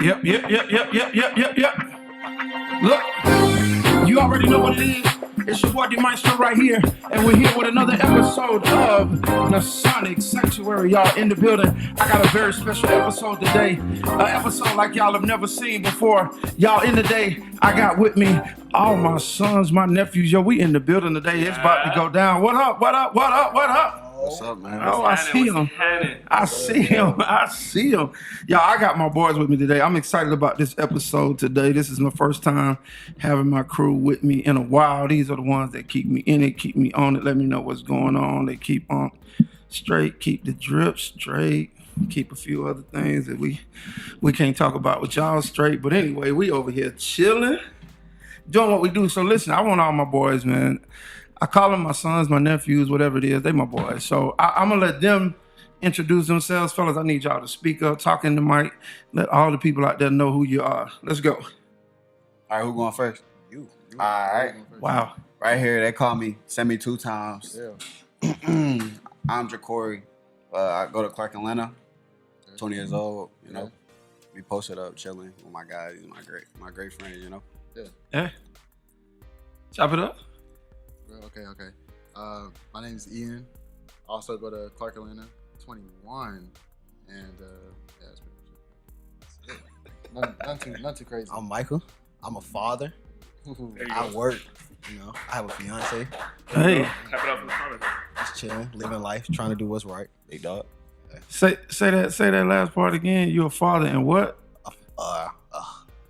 Yep. Look, you already know what it is. It's your boy D Maestro right here, and we're here with another episode of the Sonic Sanctuary, y'all, in the building. I got a very special episode today, an episode like y'all have never seen before. Y'all, in the day, I got with me all my sons, my nephews. Yo, we in the building today. It's about to go down. What up? What's up, man? Oh, I see him. I see him. Y'all, I got my boys with me today. I'm excited about this episode today. This is my first time having my crew with me in a while. These are the ones that keep me in it, keep me on it, let me know what's going on. They keep on straight, keep the drip straight, keep a few other things that we can't talk about with y'all straight. But anyway, we over here chilling, doing what we do. So listen, I want all my boys, man. I call them my sons, my nephews, whatever it is. They my boys. So I'm going to let them introduce themselves. Fellas, I need y'all to speak up, talk in the mic. Let all the people out there know who you are. Let's go. All right, who going first? You. All right. Wow. Right here, they call me Send Me 2 Times. Yeah. I'm Jacory. I go to Clark, Atlanta. 20 years old, you know. We posted up, chilling with my guys. He's my great friend, you know. Yeah. Chop it up. Okay. My name is Ian. Also go to Clark, Atlanta. 21, and that's pretty much it. Not too crazy. I'm Michael. I'm a father. I work. You know, I have a fiance. Hey. Clap it up for the father. Just chilling, living life, trying to do what's right. Big dog. Say that last part again. You're a father and what?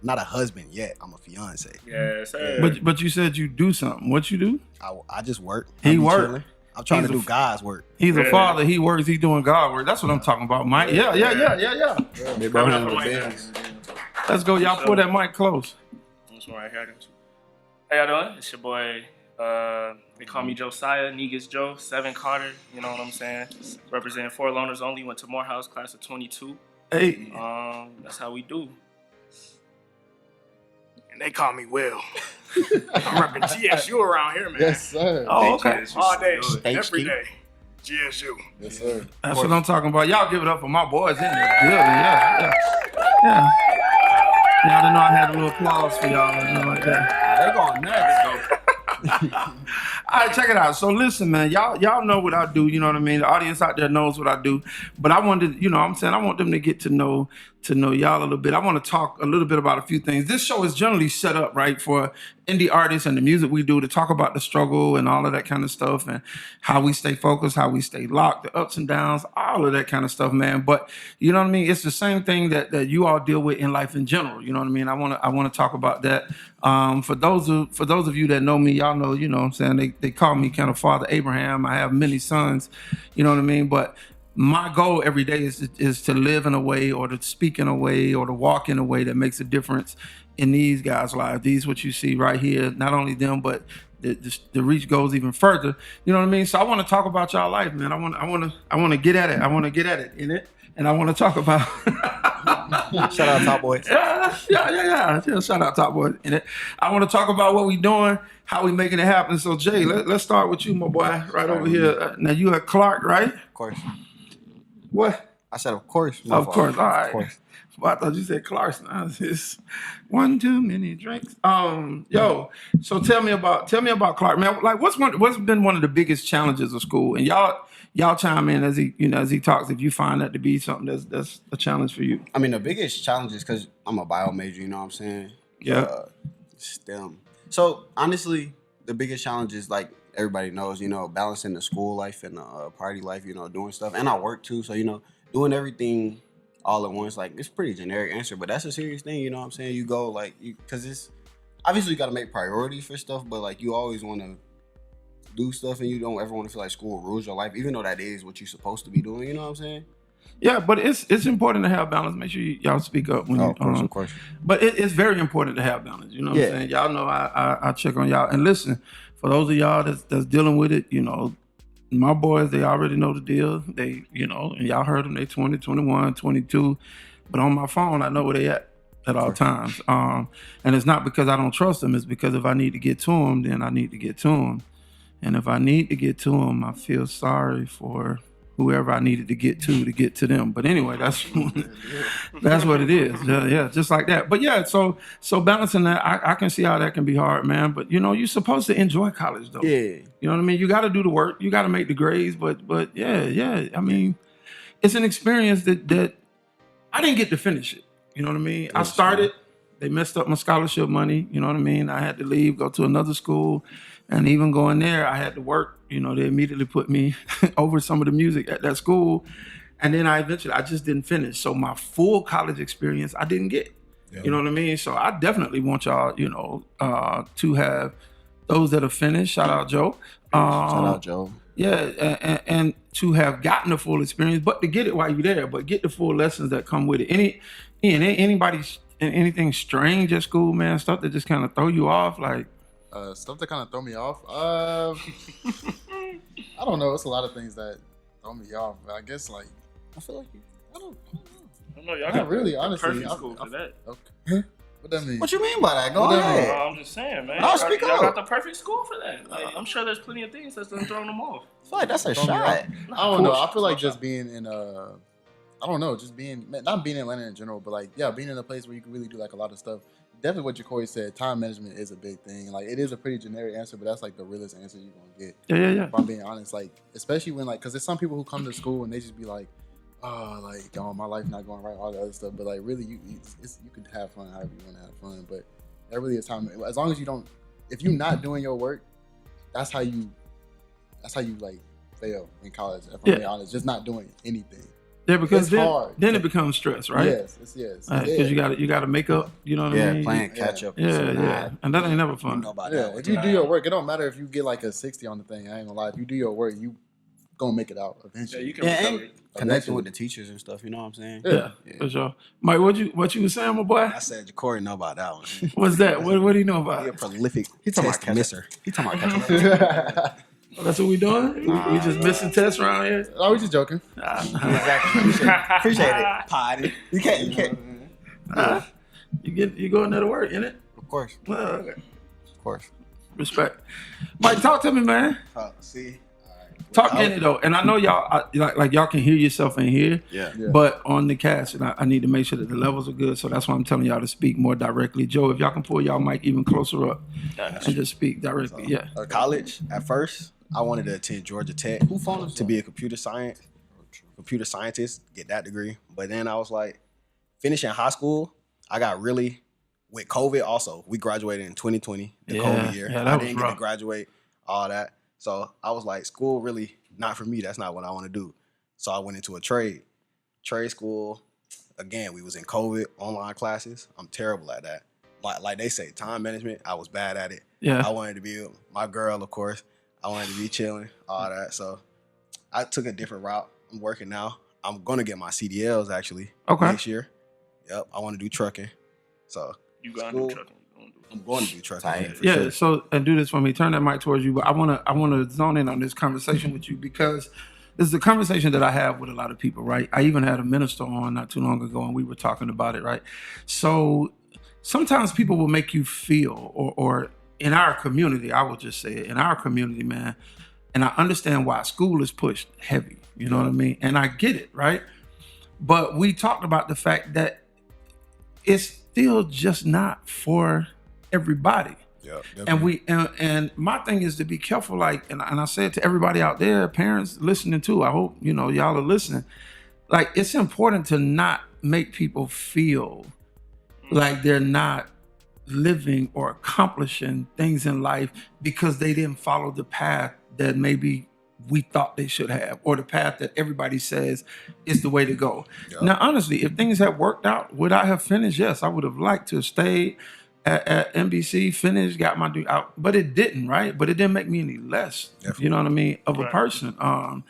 Not a husband yet. I'm a fiance. Yes, sir. But you said you do something. What you do? I just work. He I be work. chilling. I'm trying to do God's work. He's a father. He works. He's doing God work. That's what I'm talking about, Mike. Yeah. Big bro, Clap it up handle for the Mike, business. guys. Let's go. Y'all pull that mic close. This one right here, I got you. How y'all doing? It's your boy. They call me Josiah, Negus Joe, 7 Carter. You know what I'm saying? Representing 4 loners only. Went to Morehouse, class of 22. Hey. That's how we do. And they call me Will. I'm repping GSU around here, man. Yes, sir. Oh, okay. All day, State every Street. day. GSU. Yes, sir. That's what I'm talking about. Y'all give it up for my boys in there. Yeah. Y'all didn't know I had a little applause for y'all and nothing like that. They going nuts. All right, check it out. So listen, man, y'all know what I do, you know what I mean? The audience out there knows what I do. But I wanted, you know what I'm saying, I want them to get to know y'all a little bit. I want to talk a little bit about a few things. This show is generally set up, right, for indie artists and the music we do to talk about the struggle and all of that kind of stuff and how we stay focused, how we stay locked, the ups and downs, all of that kind of stuff, man. But you know what I mean? It's the same thing that you all deal with in life in general. You know what I mean? I want to talk about that. For those of you that know me, y'all know, you know what I'm saying, they call me kind of Father Abraham. I have many sons, you know what I mean? But my goal every day is to live in a way or to speak in a way or to walk in a way that makes a difference in these guys' lives. These what you see right here, not only them, but the reach goes even further. You know what I mean? So I want to talk about y'all life, man. I want to get at it. I want to get at it in it. And I want to talk about Shout out Top Boys. Yeah. Shout out Top Boys in it. I want to talk about what we doing, how we making it happen. So Jay, let's start with you, my boy, right over here. Now you at Clark, right? Of course. What? I said, of course. Of course. All right. Of course. Well, I thought you said Clarkson. It's one too many drinks. So tell me about Clark, man. Like, what's been one of the biggest challenges of school? And y'all chime in as he talks if you find that to be something that's a challenge for you. I mean, the biggest challenge is because I'm a bio major, you know what I'm saying? Yeah. STEM. So, honestly, the biggest challenge is, like everybody knows, you know, balancing the school life and the party life, you know, doing stuff. And I work, too. So, you know, doing everything all at once, like, it's a pretty generic answer. But that's a serious thing, you know what I'm saying? You go, like, because it's, obviously, you got to make priorities for stuff. But, like, you always want to do stuff and you don't ever want to feel like school rules your life, even though that is what you're supposed to be doing, you know what I'm saying? Yeah, but it's important to have balance. Make sure y'all speak up when of course. But it's very important to have balance. You know what I'm saying? Y'all know I check on y'all. And listen, for those of y'all that's dealing with it, you know, my boys, they already know the deal. They, you know, and y'all heard them, they 20, 21, 22. But on my phone, I know where they at all times. And it's not because I don't trust them. It's because if I need to get to them, then I need to get to them. And if I need to get to them, I feel sorry for whoever I needed to get to them. But anyway, that's that's what it is. Yeah, just like that. But yeah, so balancing that, I can see how that can be hard, man. But you know, you're supposed to enjoy college though. Yeah. You know what I mean? You got to do the work. You got to make the grades. But yeah. I mean, it's an experience that I didn't get to finish it. You know what I mean? I started. They messed up my scholarship money. You know what I mean? I had to leave, go to another school. And even going there, I had to work. You know, they immediately put me over some of the music at that school. And then I just didn't finish. So my full college experience, I didn't get. Yeah. You know what I mean? So I definitely want y'all, you know, to have those that have finished. Shout out, Joe. Shout out, Joe. Yeah, and to have gotten the full experience, but to get it while you're there, but get the full lessons that come with it. Anything strange at school, man? Stuff that just kind of throw you off, like stuff that kind of throw me off. I don't know. It's a lot of things that throw me off. But I guess like I feel like I don't know. Y'all got really, honestly. Perfect school for that. Okay. What that mean? What you mean by that? Go ahead. I'm just saying, man. No, speak y'all up. got the perfect school for that. Like, I'm sure there's plenty of things that's done thrown them off. I feel like that's a shot. I don't know. I feel like just being in I don't know, just not being in Atlanta in general, but like, yeah, being in a place where you can really do like a lot of stuff. Definitely what Jacory said, time management is a big thing. Like, it is a pretty generic answer, but that's like the realest answer you're going to get. Yeah. If I'm being honest, like, especially when like, because there's some people who come to school and they just be like, oh, like, oh, my life not going right, all the other stuff. But like, really, you can have fun however you want to have fun. But that really is time. As long as you don't, if you're not doing your work, that's how you like fail in college. If I'm being honest, just not doing anything. Yeah, because it's hard. Then it becomes stress, right? Yes. Because you got to make up. You know what I mean? Playing catch up. Yeah, and that ain't never fun. If you do your work, it don't matter if you get like a 60 on the thing. I ain't gonna lie. If you do your work, you gonna make it out eventually. Yeah, you can recover it. Connecting with the teachers and stuff. You know what I'm saying? Yeah, for sure. Mike, what you was saying, my boy? I said Jacory know about that one. What's that? What do you know about? He a prolific test misser. He talking about catch up. That's what we doing? We just missing tests around here? Oh, we just joking. Exactly. Appreciate it. Potty. You can't. You going there to work, innit? Of course. Okay. Of course. Respect. Mike, talk to me, man. See. Talk in it though, and I know y'all like y'all can hear yourself in here. Yeah. But on the cast, and I need to make sure that the levels are good. So that's why I'm telling y'all to speak more directly. Joe, if y'all can pull y'all mic even closer up and just speak directly. Yeah. College at first, I wanted to attend Georgia Tech to be a computer scientist, get that degree. But then I was like, finishing high school, I got really with COVID. Also, we graduated in 2020, the COVID year. Yeah, I didn't get to graduate, all that. So I was like, school really not for me. That's not what I want to do. So I went into a trade school. Again, we was in COVID, online classes. I'm terrible at that. Like they say, time management, I was bad at it. Yeah. I wanted to be my girl, of course. I wanted to be chilling, all that. So I took a different route. I'm working now. I'm going to get my CDLs actually next year. Yep, I want to do trucking. So you got to do trucking. I'm going to do trucking. Yeah, sure. So and do this for me. Turn that mic towards you. But I wanna zone in on this conversation with you because this is a conversation that I have with a lot of people, right? I even had a minister on not too long ago and we were talking about it, right? So sometimes people will make you feel, or in our community, I will just say it, in our community, man, and I understand why school is pushed heavy, you know what I mean? And I get it, right? But we talked about the fact that it's still just not for everybody. Yeah, and my thing is to be careful, like, and I say it to everybody out there, parents listening too. I hope y'all are listening. Like, it's important to not make people feel like they're not living or accomplishing things in life because they didn't follow the path that maybe we thought they should have, or the path that everybody says is the way to go. Yep. Now, honestly, if things had worked out, would I have finished? Yes, I would have liked to have stayed at NBC, finished, got my degree out, but it didn't, right? But it didn't make me any less, Definitely. You know what I mean, of a person. I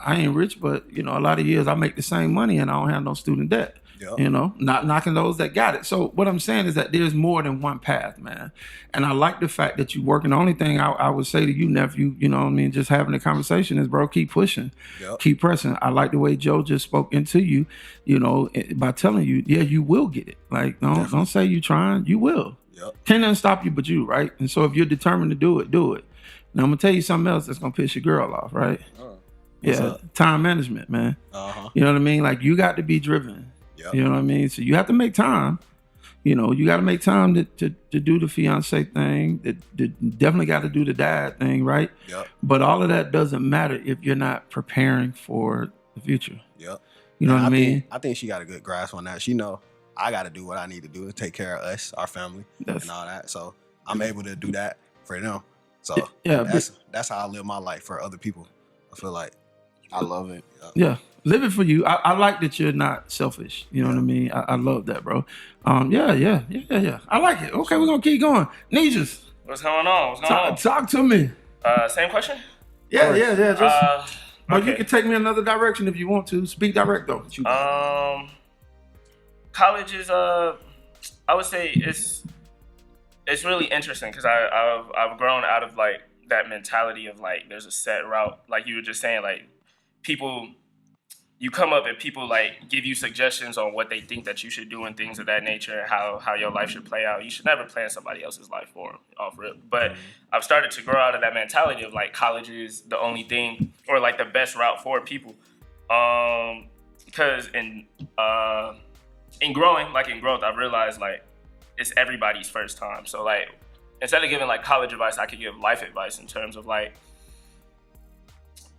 ain't rich, but a lot of years I make the same money and I don't have no student debt. Yep. Not knocking those that got it. So what I'm saying is that there's more than one path, man. And I like the fact that you working. The only thing I would say to you, nephew, just having the conversation is, bro, keep pushing, keep pressing. I like the way Joe just spoke into you, by telling you, yeah, you will get it. Like, don't say you trying, you will. Yep. Can't nothing stop you but you, right? And so if you're determined to do it, do it. Now I'm gonna tell you something else that's gonna piss your girl off, right? What's Yeah, up? time management, man. Uh-huh. You know what I mean? Like you got to be driven. Yep. You know what I mean? So you have to make time. You know, you got to make time to do the fiance thing. Definitely got to do the dad thing, right? Yep. But all of that doesn't matter if you're not preparing for the future. Yep. You know what I mean? I think she got a good grasp on that. She know I got to do what I need to do to take care of us, our family, and all that. So I'm able to do that for them. So that's how I live my life for other people. I feel like I love it. Yeah, live it for you. I like that you're not selfish. You know what I mean? I love that, bro. Yeah. I like it. Okay, we're gonna keep going. Nijas, What's going on? talk to me. Same question? Yeah. Just, or Okay. you can take me another direction if you want to. Speak direct though. College is I would say it's really interesting because I've grown out of like that mentality of like there's a set route, like you were just saying, like people, you come up and people like give you suggestions on what they think that you should do and things of that nature, and how your life should play out. You should never plan somebody else's life for them off rip. But I've started to grow out of that mentality of like college is the only thing or like the best route for people. Because in growth, I've realized like it's everybody's first time. So like instead of giving like college advice, I could give life advice in terms of like,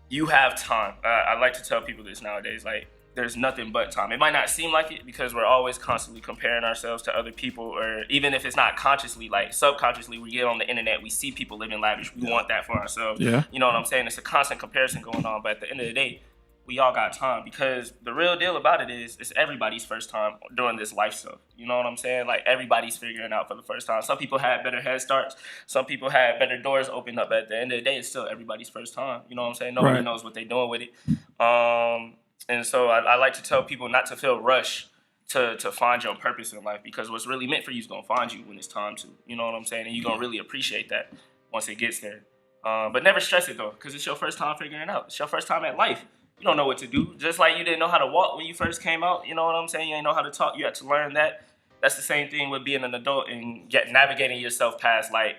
you have time. I like to tell people this nowadays, like there's nothing but time. It might not seem like it because we're always constantly comparing ourselves to other people, or even if it's not consciously, like subconsciously, we get on the internet, we see people living lavish, we want that for ourselves. Yeah. You know what I'm saying? It's a constant comparison going on, but at the end of the day, we all got time, because the real deal about it is it's everybody's first time doing this life stuff. You know what I'm saying? Like everybody's figuring out for the first time. Some people had better head starts. Some people had better doors opened up. At the end of the day, it's still everybody's first time. You know what I'm saying? Nobody knows what they're doing with it. And so I like to tell people not to feel rushed to find your purpose in life, because what's really meant for you is going to find you when it's time to. You know what I'm saying? And you're going to really appreciate that once it gets there. But never stress it though, because it's your first time figuring it out. It's your first time at life. You don't know what to do. Just like you didn't know how to walk when you first came out. You know what I'm saying? You didn't know how to talk. You had to learn that. That's the same thing with being an adult and navigating yourself past like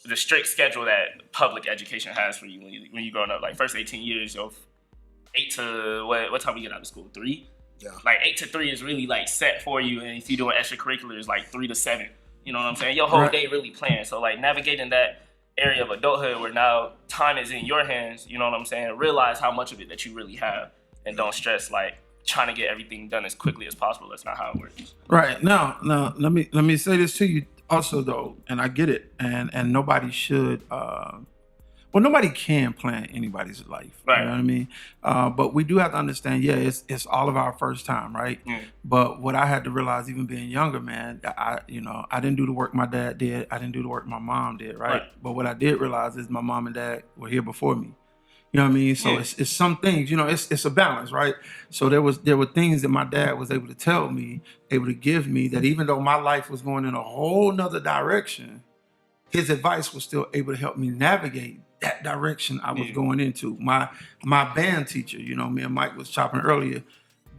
the strict schedule that public education has for you when you growing up. Like first 18 years, 8 to what time we get out of school? 3? Yeah. Like 8 to 3 is really like set for you, and if you're doing extracurriculars, like 3 to 7. You know what I'm saying? Your whole day really planned. So like navigating that area of adulthood where now time is in your hands, you know what I'm saying? Realize how much of it that you really have, and don't stress like trying to get everything done as quickly as possible. That's not how it works. Right. Now, let me say this to you also though, and I get it, and nobody should nobody can plan anybody's life. Right. You know what I mean? But we do have to understand, it's all of our first time, right? But what I had to realize, even being younger, man, I didn't do the work my dad did. I didn't do the work my mom did, right? But what I did realize is my mom and dad were here before me. You know what I mean? So it's some things, it's a balance, right? So there were things that my dad was able to tell me, able to give me, that even though my life was going in a whole nother direction, his advice was still able to help me navigate that direction I was going into. My band teacher, me and Mike was chopping earlier,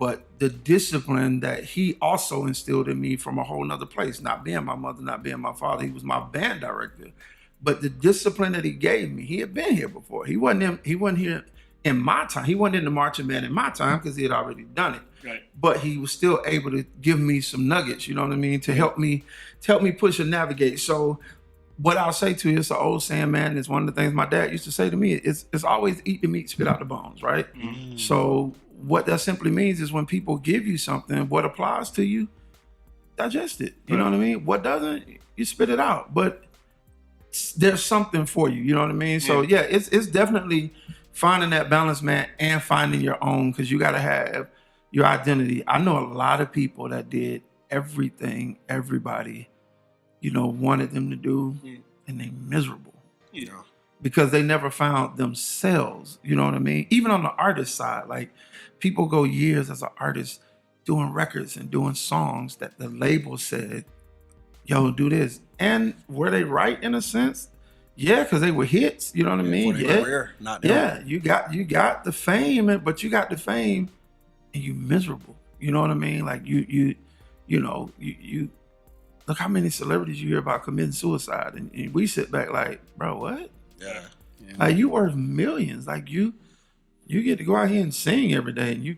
but the discipline that he also instilled in me from a whole nother place, not being my mother, not being my father, he was my band director. But the discipline that he gave me, he had been here before. He wasn't here in my time. He wasn't in the marching band in my time because he had already done it. Right. But he was still able to give me some nuggets, you know what I mean, to help me push and navigate. So what I'll say to you, it's an old saying, man. It's one of the things my dad used to say to me. It's always eat the meat, spit out the bones, right? So what that simply means is when people give you something, what applies to you, digest it. You know what I mean? What doesn't, you spit it out. But there's something for you. You know what I mean? So yeah, it's definitely finding that balance, man, and finding your own, because you got to have your identity. I know a lot of people that did everything everybody wanted them to do, and they miserable. Because they never found themselves, you know what I mean? Even on the artist side, like people go years as an artist doing records and doing songs that the label said, yo, do this. And were they right in a sense? Yeah, because they were hits, you know what I mean? Rare, not them. Yeah, you got the fame, but you got the fame and you miserable. You know what I mean? Like you look how many celebrities you hear about committing suicide, and we sit back like, bro, what? Yeah. Like you worth millions. Like you You get to go out here and sing every day, and you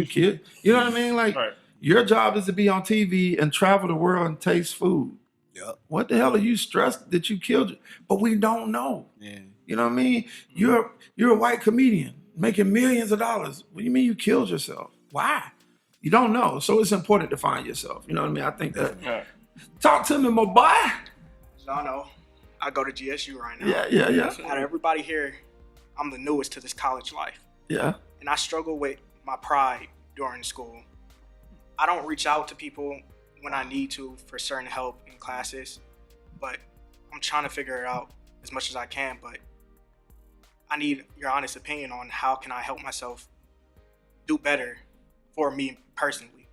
kid. You know what I mean? Like Right. your job is to be on TV and travel the world and taste food. Yep. What the hell are you stressed that you killed? But we don't know. Yeah. You know what I mean? You're a white comedian making millions of dollars. What do you mean you killed yourself? Why? You don't know. So it's important to find yourself. You know what I mean? I think that. Yeah. Talk to me, my boy. Y'all know, I go to GSU right now. Yeah. Out of everybody here, I'm the newest to this college life. Yeah. And I struggle with my pride during school. I don't reach out to people when I need to for certain help in classes, but I'm trying to figure it out as much as I can. But I need your honest opinion on how can I help myself do better for me personally.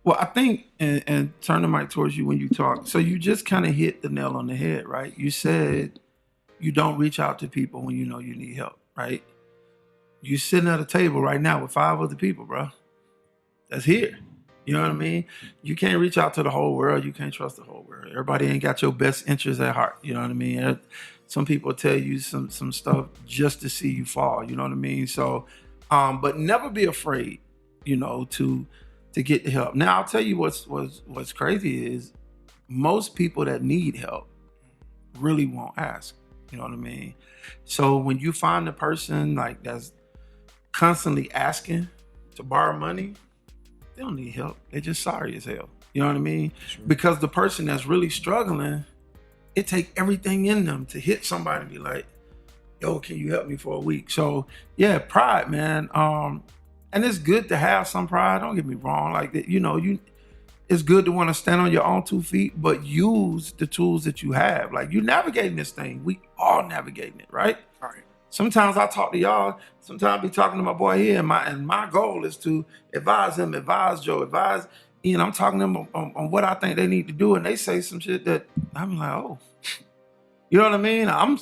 Well, I think, and turn the mic towards you when you talk. So you just kind of hit the nail on the head, right? You said you don't reach out to people when you know you need help, right? You sitting at a table right now with 5 other people, bro. That's here. You know what I mean? You can't reach out to the whole world. You can't trust the whole world. Everybody ain't got your best interests at heart. You know what I mean? Some people tell you some stuff just to see you fall. You know what I mean? So, but never be afraid, to get the help. Now, I'll tell you what's crazy is most people that need help really won't ask. You know what I mean? So when you find a person like that's constantly asking to borrow money, they don't need help. They're just sorry as hell. You know what I mean? Sure. Because the person that's really struggling, it take everything in them to hit somebody and be like, yo, can you help me for a week? So yeah, pride, man. And it's good to have some pride. Don't get me wrong. Like that, it's good to want to stand on your own 2 feet, but use the tools that you have. Like you navigating this thing. We all navigating it, right? All right. Sometimes I talk to y'all. Sometimes I be talking to my boy here, and my goal is to advise him, advise Joe, advise Ian. I'm talking to them on what I think they need to do, and they say some shit that I'm like, oh, you know what I mean? I'm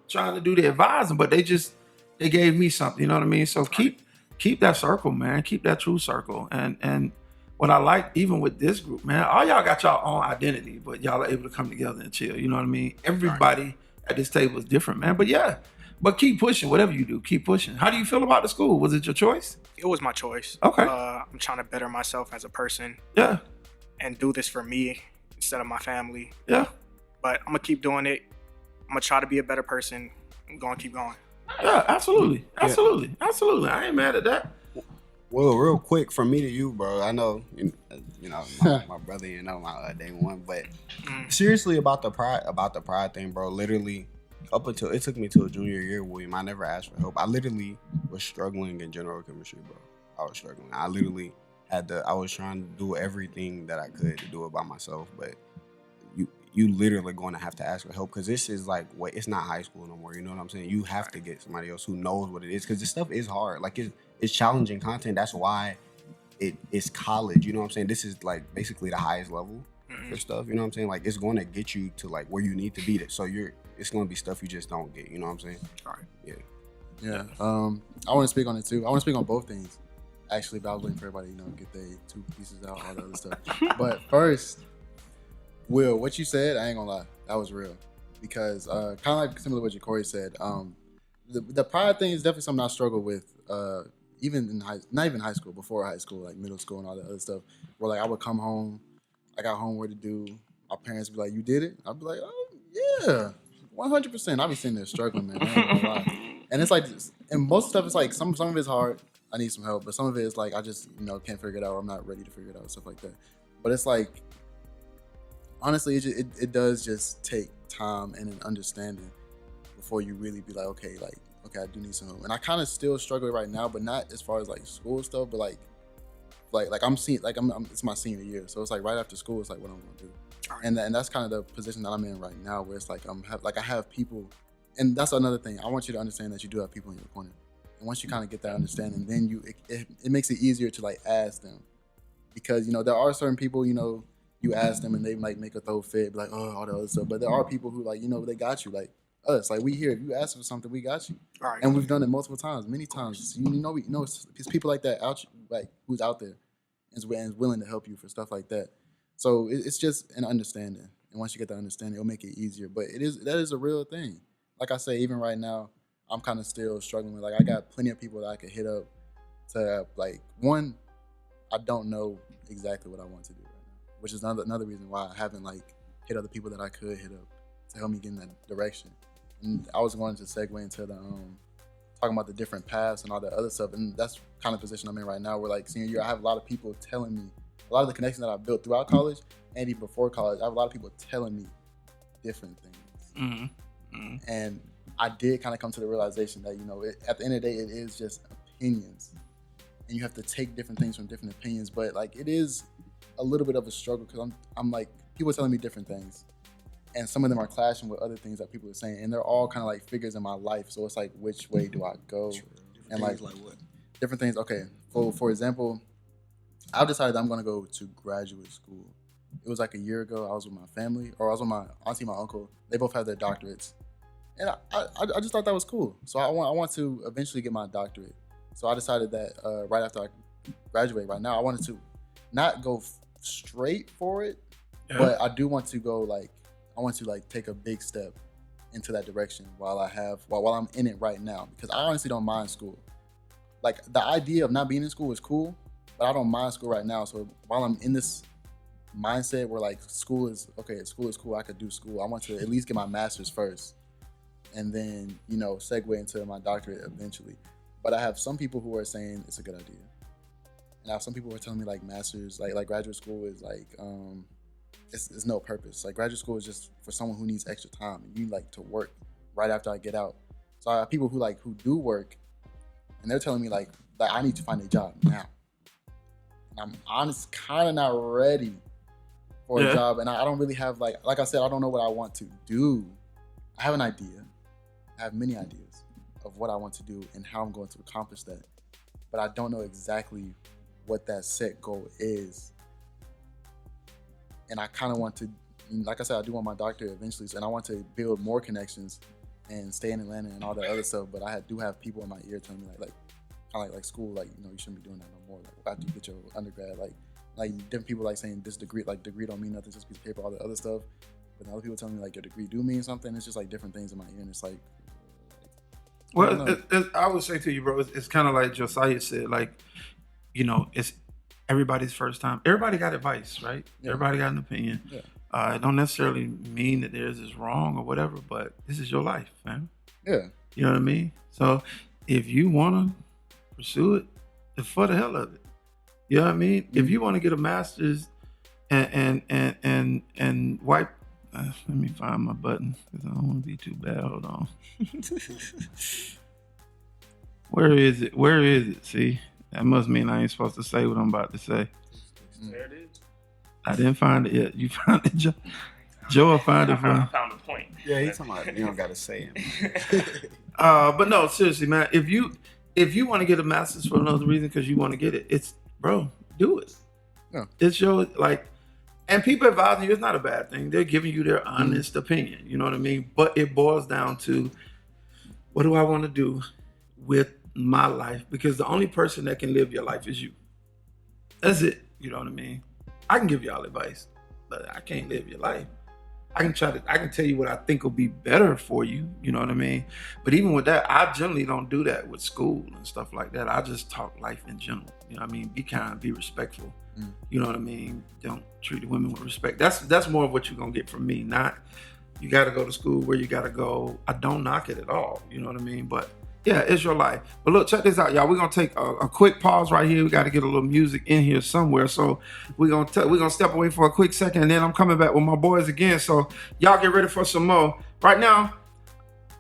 trying to do the advising, but they gave me something. You know what I mean? So keep that circle, man. Keep that true circle. And what I like, even with this group, man, all y'all got y'all own identity, but y'all are able to come together and chill. You know what I mean? Everybody at this table is different, man. But yeah, but keep pushing. Whatever you do, keep pushing. How do you feel about the school? Was it your choice? It was my choice. Okay. I'm trying to better myself as a person. Yeah. And do this for me instead of my family. Yeah. But I'm gonna keep doing it. I'm gonna try to be a better person. I'm gonna keep going. Yeah, absolutely. I ain't mad at that. Well, real quick from me to you, bro. I know, my brother, my day one, but seriously about the pride thing, bro. Literally, up until it took me to a junior year, William, I never asked for help. I literally was struggling in general chemistry, bro. I was struggling. I literally I was trying to do everything that I could to do it by myself, but you literally going to have to ask for help because this is like it's not high school no more. You know what I'm saying? You have to get somebody else who knows what it is because this stuff is hard. Like it's challenging content. That's why it's college. You know what I'm saying? This is like basically the highest level for stuff. You know what I'm saying? Like it's going to get you to like where you need to be. So it's going to be stuff you just don't get. You know what I'm saying? All right. Yeah. Yeah. I want to speak on it too. I want to speak on both things. Actually, but I was waiting for everybody, get their 2 pieces out, all the other stuff. But first, Will, what you said, I ain't gonna lie, that was real. Because kind of like similar to what Ja'Cory said, the pride thing is definitely something I struggle with, even in not even high school, before high school, like middle school and all that other stuff. Where like I would come home, I got homework to do. My parents would be like, "You did it?" I'd be like, "Oh yeah, 100%." I'd be sitting there struggling, man. I ain't gonna lie. And it's like, and most stuff is like some of it's hard. I need some help, but some of it is like I just can't figure it out. Or I'm not ready to figure it out, stuff like that. But it's like, honestly, it does just take time and an understanding before you really be like, okay, I do need some help. And I kind of still struggle right now, but not as far as like school stuff, but like I'm seeing, like I'm it's my senior year, so it's like right after school, it's like what I'm gonna do, and that's kind of the position that I'm in right now, where it's like I have people, and that's another thing. I want you to understand that you do have people in your corner, and once you kind of get that understanding, then it makes it easier to like ask them, because there are certain people you ask them and they might make a throw fit, be like, oh, all the other stuff. But there are people who like, they got you. Like us, like we here. If you ask for something, we got you. All right. And we've done it multiple times, many times. It's people like that out, like who's out there and is willing to help you for stuff like that. So it's just an understanding. And once you get that understanding, it'll make it easier. But that is a real thing. Like I say, even right now, I'm kind of still struggling with. Like, I got plenty of people that I could hit up to, like, one, I don't know exactly what I want to do right now, which is another reason why I haven't, like, hit other people that I could hit up to help me get in that direction. And I was going to segue into the talking about the different paths and all that other stuff, and that's kind of position I'm in right now. Where, like, senior year, I have a lot of people telling me, a lot of the connections that I built throughout college and even before college, I have a lot of people telling me different things. And I did kind of come to the realization that, you know, at the end of the day, it is just opinions, and you have to take different things from different opinions. But, like, it is a little bit of a struggle because I'm like, people are telling me different things, and some of them are clashing with other things that people are saying, and they're all kind of like figures in my life. So it's like, which way do I go? And like what? Different things. Okay, for example, I've decided that I'm going to go to graduate school. It was like a year ago. I was with my family, or I was with my auntie, my uncle. They both have their doctorates, and I just thought that was cool. So I want to eventually get my doctorate. So I decided that right after I graduate, right now, I wanted to not go straight for it, but I do want to go, like, I want to, like, take a big step into that direction while I'm in it right now, because I honestly don't mind school. Like, the idea of not being in school is cool, but I don't mind school right now. So while I'm in this mindset where, like, school is cool, I could do school, I want to at least get my master's first, and then, you know, segue into my doctorate eventually. But I have some people who are saying it's a good idea, and I have some people who are telling me, like, masters, like graduate school is like it's no purpose. Like, graduate school is just for someone who needs extra time, and you like to work right after I get out. So I have people who do work, and they're telling me like I need to find a job now. And I'm honest, kind of not ready for a job, and I don't really have like I said, I don't know what I want to do. I have an idea. I have many ideas of what I want to do and how I'm going to accomplish that, but I don't know exactly what that set goal is. And I kind of want to, like I said, I do want my doctorate eventually, and I want to build more connections and stay in Atlanta and all that other stuff. But I do have people in my ear telling me like kind of like school, like, you know, you shouldn't be doing that no more. Like, after you get your undergrad, like different people like saying this degree don't mean nothing, just a piece of paper, all the other stuff. But then other people telling me like your degree do mean something. It's just like different things in my ear, and it's like. Well, I would say to you, bro, it's kind of like Josiah said, like, you know, it's everybody's first time. Everybody got advice, right? Yeah. Everybody got an opinion. Yeah. It don't necessarily mean that theirs is wrong or whatever, but this is your life, man. Yeah. You know what I mean? So if you want to pursue it, it's for the hell of it. You know what I mean? Mm-hmm. If you want to get a master's and wipe, let me find my button because I don't want to be too bad. Hold on. Where is it? See? That must mean I ain't supposed to say what I'm about to say. There it is. I didn't find it yet. You found it, Joe? Joe found it. I found the point. Yeah, he's talking about you don't gotta say it. But no, seriously, man. If you want to get a master's for another reason because you want to get it, do it. Yeah. It's your and people advising you, it's not a bad thing. They're giving you their honest opinion. You know what I mean? But it boils down to, what do I want to do with my life? Because the only person that can live your life is you. That's it. You know what I mean? I can give y'all advice, but I can't live your life. I can tell you what I think will be better for you. You know what I mean? But even with that, I generally don't do that with school and stuff like that. I just talk life in general. You know what I mean? Be kind, be respectful. You know what I mean? Don't treat the women with respect. That's more of what you're gonna get from me. Not you gotta go to school where you gotta go. I don't knock it at all. You know what I mean? But yeah, it's your life. But look, check this out, y'all. We're gonna take a quick pause right here. We got to get a little music in here somewhere. So we're gonna step away for a quick second, and then I'm coming back with my boys again. So y'all get ready for some more. Right now,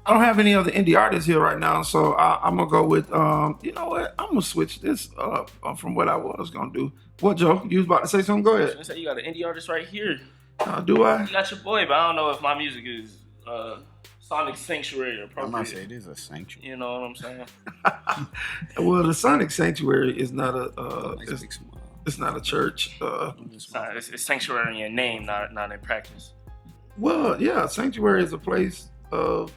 I don't have any other indie artists here right now, so I'm gonna go with you know what? I'm gonna switch this up from what I was gonna do. What, Joe? You was about to say something? Go ahead. I was gonna say you got an indie artist right here. Do I? You got your boy, but I don't know if my music is Sonic Sanctuary or appropriate. I might say it is a sanctuary. You know what I'm saying? Well, the Sonic Sanctuary is not it's not a church. It's sanctuary in name, not in practice. Well, yeah, sanctuary is a place of.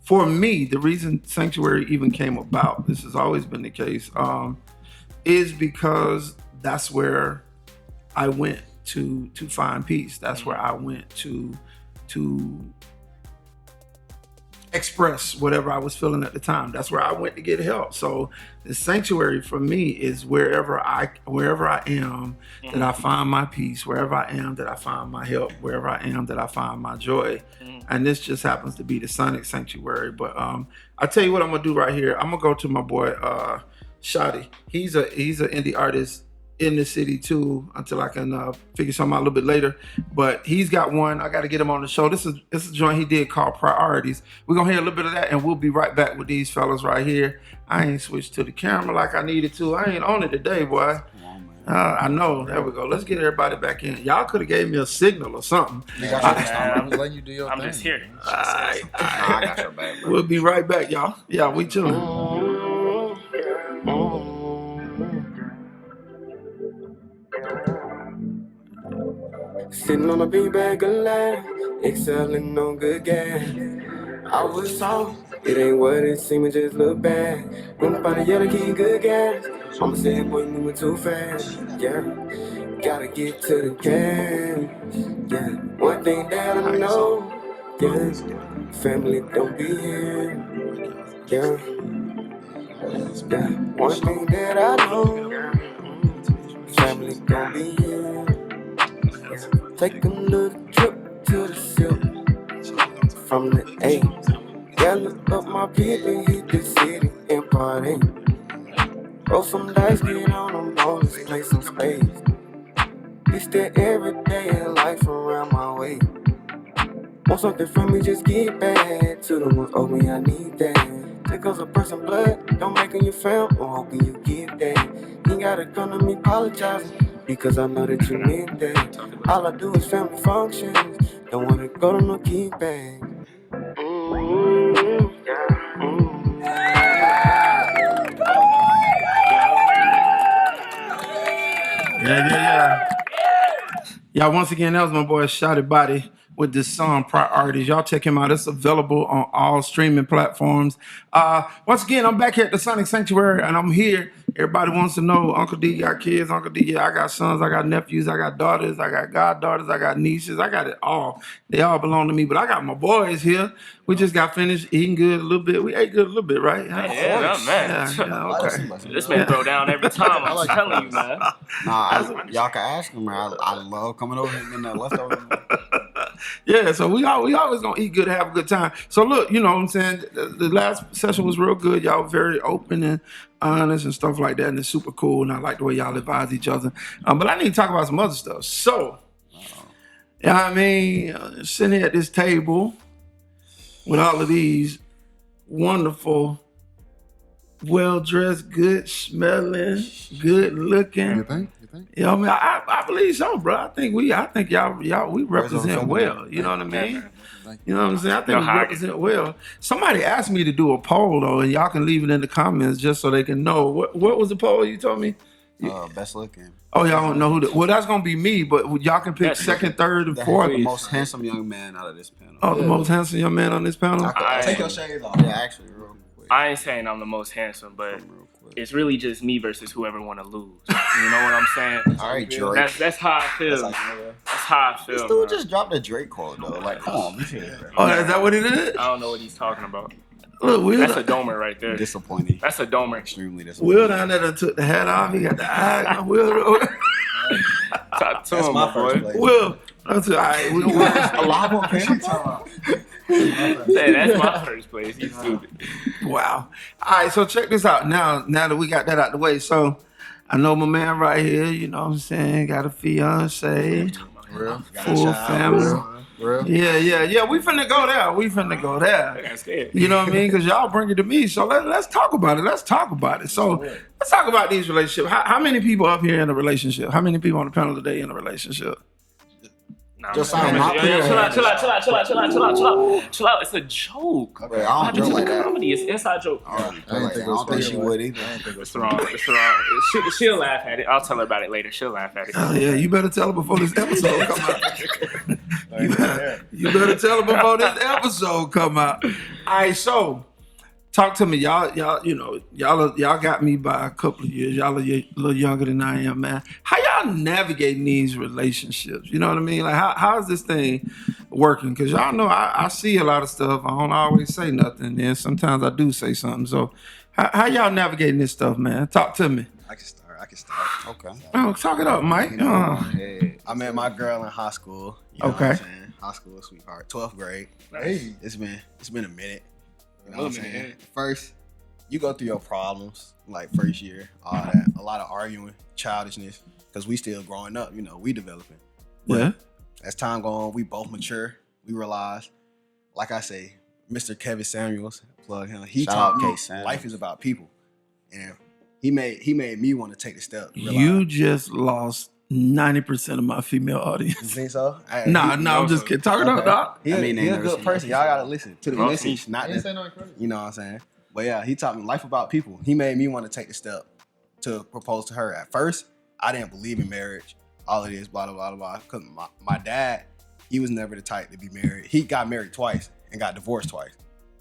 For me, the reason sanctuary even came about, this has always been the case, is because that's where I went to find peace. That's where I went to express whatever I was feeling at the time. That's where I went to get help. So the sanctuary for me is wherever I am that I find my peace, wherever I am that I find my help, wherever I am that I find my joy. And this just happens to be the Sonic Sanctuary. But I tell you what I'm gonna do right here. I'm gonna go to my boy Shotty. He's an indie artist in the city too, until I can figure something out a little bit later. But he's got one. I got to get him on the show. This is a joint he did called Priorities. We're gonna hear a little bit of that, and we'll be right back with these fellas right here. I ain't switched to the camera like I needed to. I ain't on it today, boy. I know. There we go. Let's get everybody back in. Y'all could have gave me a signal or something. I was letting you do your thing. I'm just here. I got your back, bro. We'll be right back, y'all. Yeah, we chilling. Sitting on a beanbag of life, excelling on good gas. I was soft, it ain't what it seemed, just look bad. When by the yellow key, good gas. I'ma say, boy, moving too fast. Yeah, gotta get to the cash. Yeah, one thing that I know, yeah, family don't be here. Yeah, yeah, one thing that I know, family don't be here. Take a little trip to the silk from the A. Gather up my people, hit the city and party. Roll some dice, get on them bonus, play some spades. It's that everyday life around my way. Want something from me, just get back to the ones open, I need that. Take us a person blood, don't make you fail, I'm hoping you get that. You gotta come to me apologizing, because I know that you meant that. All I do is family functions. Don't wanna go to no kickback. Yeah. Y'all, once again, that was my boy Shotty Body with this song Priorities. Y'all check him out. It's available on all streaming platforms. Once again, I'm back here at the Sonic Sanctuary, and I'm here. Everybody wants to know, Uncle D got kids. Uncle D, yeah, I got sons, I got nephews, I got daughters, I got goddaughters, I got nieces. I got it all. They all belong to me, but I got my boys here. We just got finished eating good a little bit. We ate good a little bit, right? Yeah, man. Yeah, okay. This man throw down every time. I'm telling you, man. Y'all can ask him, man. I love coming over and getting that leftover. Yeah, so we always gonna eat good and have a good time. So look, you know what I'm saying? The last session was real good. Y'all were very open and honest and stuff like that, and it's super cool. And I like the way y'all advise each other. But I need to talk about some other stuff. So, you know what I mean? Sitting here at this table with all of these wonderful, well-dressed, good-smelling, good-looking. You think? You know what I mean? I believe so, bro. I think y'all we represent well. You know what I mean? You know what I'm saying? I think we represent well. Somebody asked me to do a poll though, and y'all can leave it in the comments just so they can know. What was the poll you told me? Best looking. Oh, y'all don't know who well, that's gonna be me, but y'all can pick second, third, and fourth. The most handsome young man out of this panel. Oh, the most handsome young man on this panel? Take your shades off. Yeah, actually, real quick. I ain't saying I'm the most handsome, but it's really just me versus whoever want to lose. You know what I'm saying? All right, Drake. That's how I feel. That's how I feel. This dude just dropped a Drake quote though. Like, come on, oh, is that what he did? I don't know what he's talking about. Look, that's a domer right there. Disappointing. That's a domer. Extremely disappointing. Will down there done took the hat off. He got the eye. Will. Talk to him, my boy. first place. Will. That's all right. Will. Alive on camera. Hey, that's my first place. You stupid. Wow. All right, so check this out. Now that we got that out the way, so I know my man right here, you know what I'm saying, got a fiance, full family. Real? Yeah. We finna go there. I got scared. You know what I mean? Because y'all bring it to me. So let's talk about it. So let's talk about these relationships. How many people up here in a relationship? How many people on the panel today in a relationship? Just chill out. It's a joke. Okay, I don't joke like that. Comedy. It's inside joke. I don't think she would either. It's wrong. She'll laugh at it. I'll tell her about it later. She'll laugh at it. Oh yeah, you better tell her before this episode come out. You better tell her before this episode come out. All right, so talk to me, y'all. Y'all got me by a couple of years. Y'all are a little younger than I am, man. How y'all navigating these relationships? You know what I mean? Like, how is this thing? working? Because y'all know I see a lot of stuff. I don't always say nothing, and sometimes I do say something. So how y'all navigating this stuff, man? Talk to me. I can start. Okay. Oh, talk it up, Mike. I met my girl in high school. You know Okay. what I'm saying? High school sweetheart, 12th grade. Hey. It's been a minute. You know what I'm saying? First, you go through your problems, like first year, all that. A lot of arguing, childishness, because we still growing up, you know, we developing. But Yeah. as time go on, we both mature. We realize, like I say, Mr. Kevin Samuels, plug him. He Shout taught out me K. Samuels. life is about people. And he made me want to take the step. You just lost 90% of my female audience. You think so? Nah, I'm just kidding. Talk it up, dog. He I mean, they a never good seen person. that. Y'all gotta listen to the message, not Ain't say the, nothing crazy. you know what I'm saying? But yeah, he taught me life about people. He made me want to take the step to propose to her. At first, I didn't believe in marriage, all of this, blah, blah, blah, blah. Because my dad, he was never the type to be married. He got married twice and got divorced twice.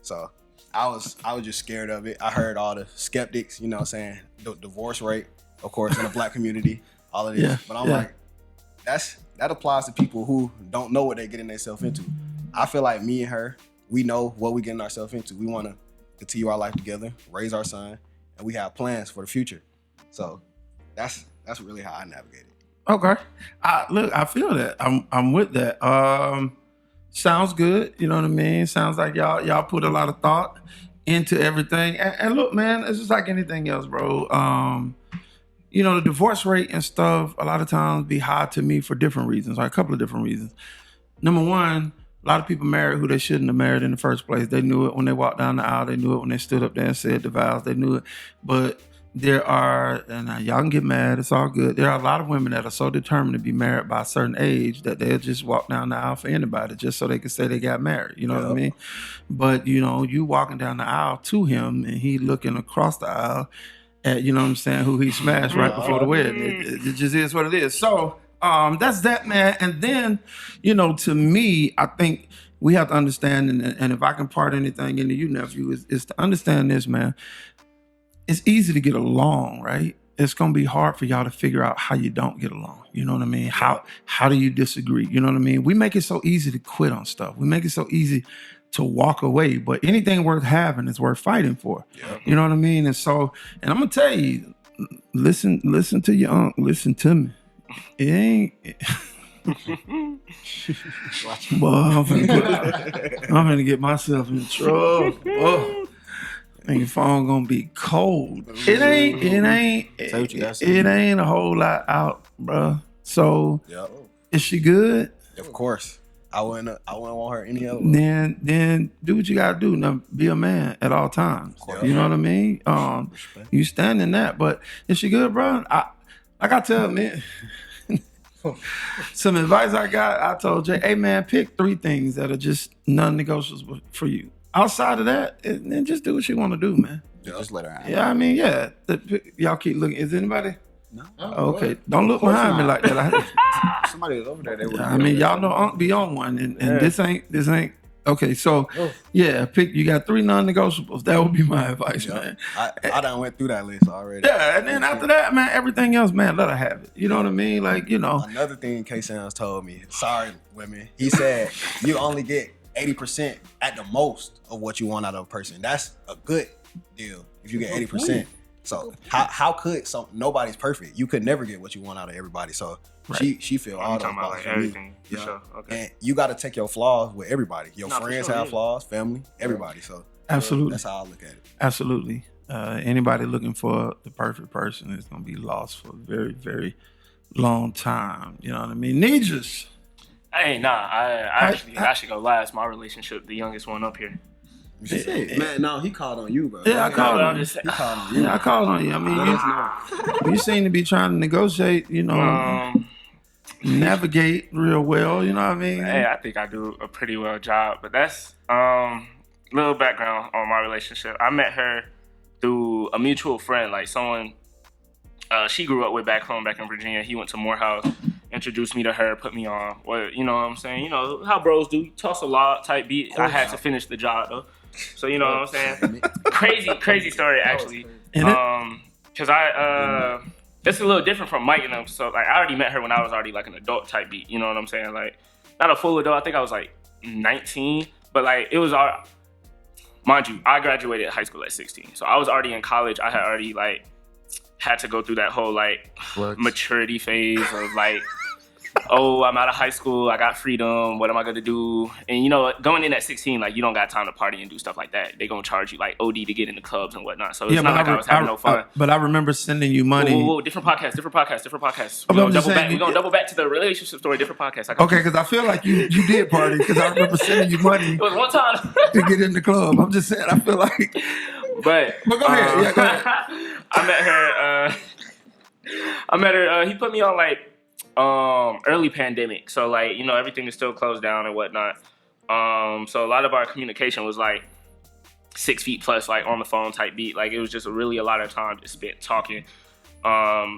So I was just scared of it. I heard all the skeptics, you know what I'm saying, the divorce rate, of course, in the black community, all of this. Yeah, But I'm like, that applies to people who don't know what they're getting themselves into. I feel like me and her, we know what we're getting ourselves into. We want to continue our life together, raise our son, and we have plans for the future. So that's really how I navigate it. Okay. Look, I feel that. I'm with that. Sounds good. You know what I mean? Sounds like y'all put a lot of thought into everything. And look, man, it's just like anything else, bro. You know, the divorce rate and stuff, a lot of times be high to me for different reasons, or a couple of different reasons. Number one, a lot of people married who they shouldn't have married in the first place. They knew it when they walked down the aisle. They knew it when they stood up there and said the vows. They knew it. But there are, and y'all can get mad, it's all good. There are a lot of women that are so determined to be married by a certain age that they'll just walk down the aisle for anybody just so they can say they got married. You know what I mean? But, you know, you walking down the aisle to him and he looking across the aisle at, you know what I'm saying, who he smashed right before the wedding. It just is what it is. So that's that, man. And then, you know, to me, I think we have to understand, and if I can part anything into you, nephew, is to understand this, man. It's easy to get along, right? It's gonna be hard for y'all to figure out how you don't get along. You know what I mean? How do you disagree? You know what I mean? We make it so easy to quit on stuff. We make it so easy to walk away, but anything worth having is worth fighting for. Yeah. You know what I mean? And so, and I'm gonna tell you, listen to your uncle, listen to me. It ain't. Boy, I'm gonna get myself in trouble. Oh. And your phone gonna be cold. It ain't a whole lot out, bro. So, is she good? Of course. I wouldn't want her any other way. Then do what you gotta do. Now be a man at all times. You know what I mean? You stand in that. But is she good, bro? I tell man. Some advice I told Jay, hey man, pick 3 things that are just non-negotiable for you. Outside of that, then just do what you want to do, man. Just let her out. Yeah, I mean, yeah. Y'all keep looking. Is anybody? No. Okay. Don't look behind me like that. Somebody was over there. They would. I mean, y'all know Unc be on one, and this ain't. Okay, so yeah, you got 3 non-negotiables. That would be my advice, man. I done went through that list already. Yeah, and then after that, man, everything else, man, let her have it. You know what I mean? Like, you know. Another thing K Sounds told me, sorry, women. He said you only get 80% at the most of what you want out of a person. That's a good deal if you get 80%. So how could nobody's perfect. You could never get what you want out of everybody. So she feel all those flaws like everything. For sure. Okay. And you got to take your flaws with everybody. Your friends have flaws, family, everybody. So absolutely, that's how I look at it. Absolutely. Anybody looking for the perfect person is gonna be lost for a very, very long time. You know what I mean? Nijas. Hey, nah. I should go last. My relationship, the youngest one up here. Man, no, he called on you, bro. Yeah, I called on you. He called on you. Yeah, I called on you. I mean, you seem to be trying to negotiate, you know, navigate real well, you know what I mean? Hey, I think I do a pretty well job, but that's little background on my relationship. I met her through a mutual friend, like someone she grew up with back home, back in Virginia. He went to Morehouse, introduced me to her, put me on. Well, you know what I'm saying? You know how bros do. Toss a lot type beat. I had to finish the job though. So you know what I'm saying? Crazy story actually. Cause it's a little different from Mike and them. So like I already met her when I was already like an adult type beat. You know what I'm saying? Like not a full adult. I think I was like 19, but like it was our, mind you, I graduated high school at 16, so I was already in college. I had already like had to go through that whole like maturity phase of like, oh, I'm out of high school, I got freedom, what am I gonna do? And you know, going in at 16, like you don't got time to party and do stuff like that. They gonna charge you like OD to get in the clubs and whatnot. So it's not like I was having no fun. But I remember sending you money. Whoa, different podcast. We're gonna double back to the relationship story, different podcast. Okay, because I feel like you did party, because I remember sending you money. It was one time to get in the club. I'm just saying, I feel like. But go ahead. Yeah, go ahead. I met her. He put me on like early pandemic, so like, you know, everything is still closed down and whatnot. So a lot of our communication was like 6 feet plus, like on the phone type beat. Like it was just really a lot of time just spent talking,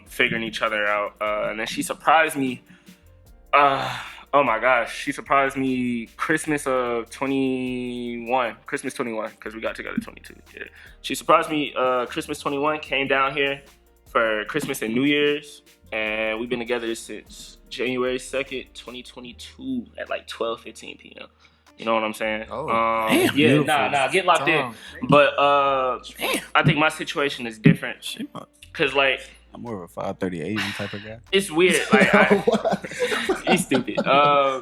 figuring each other out. And then she surprised me. Oh my gosh, she surprised me Christmas 21, because we got together 22. Yeah. She surprised me Christmas 21, came down here for Christmas and New Year's, and we've been together since January 2nd, 2022 at like 12:15 p.m. You know what I'm saying? Oh, damn, yeah, get locked in. But I think my situation is different, because like, I'm more of a 5:30 Asian type of guy. It's weird. Like, he's stupid. I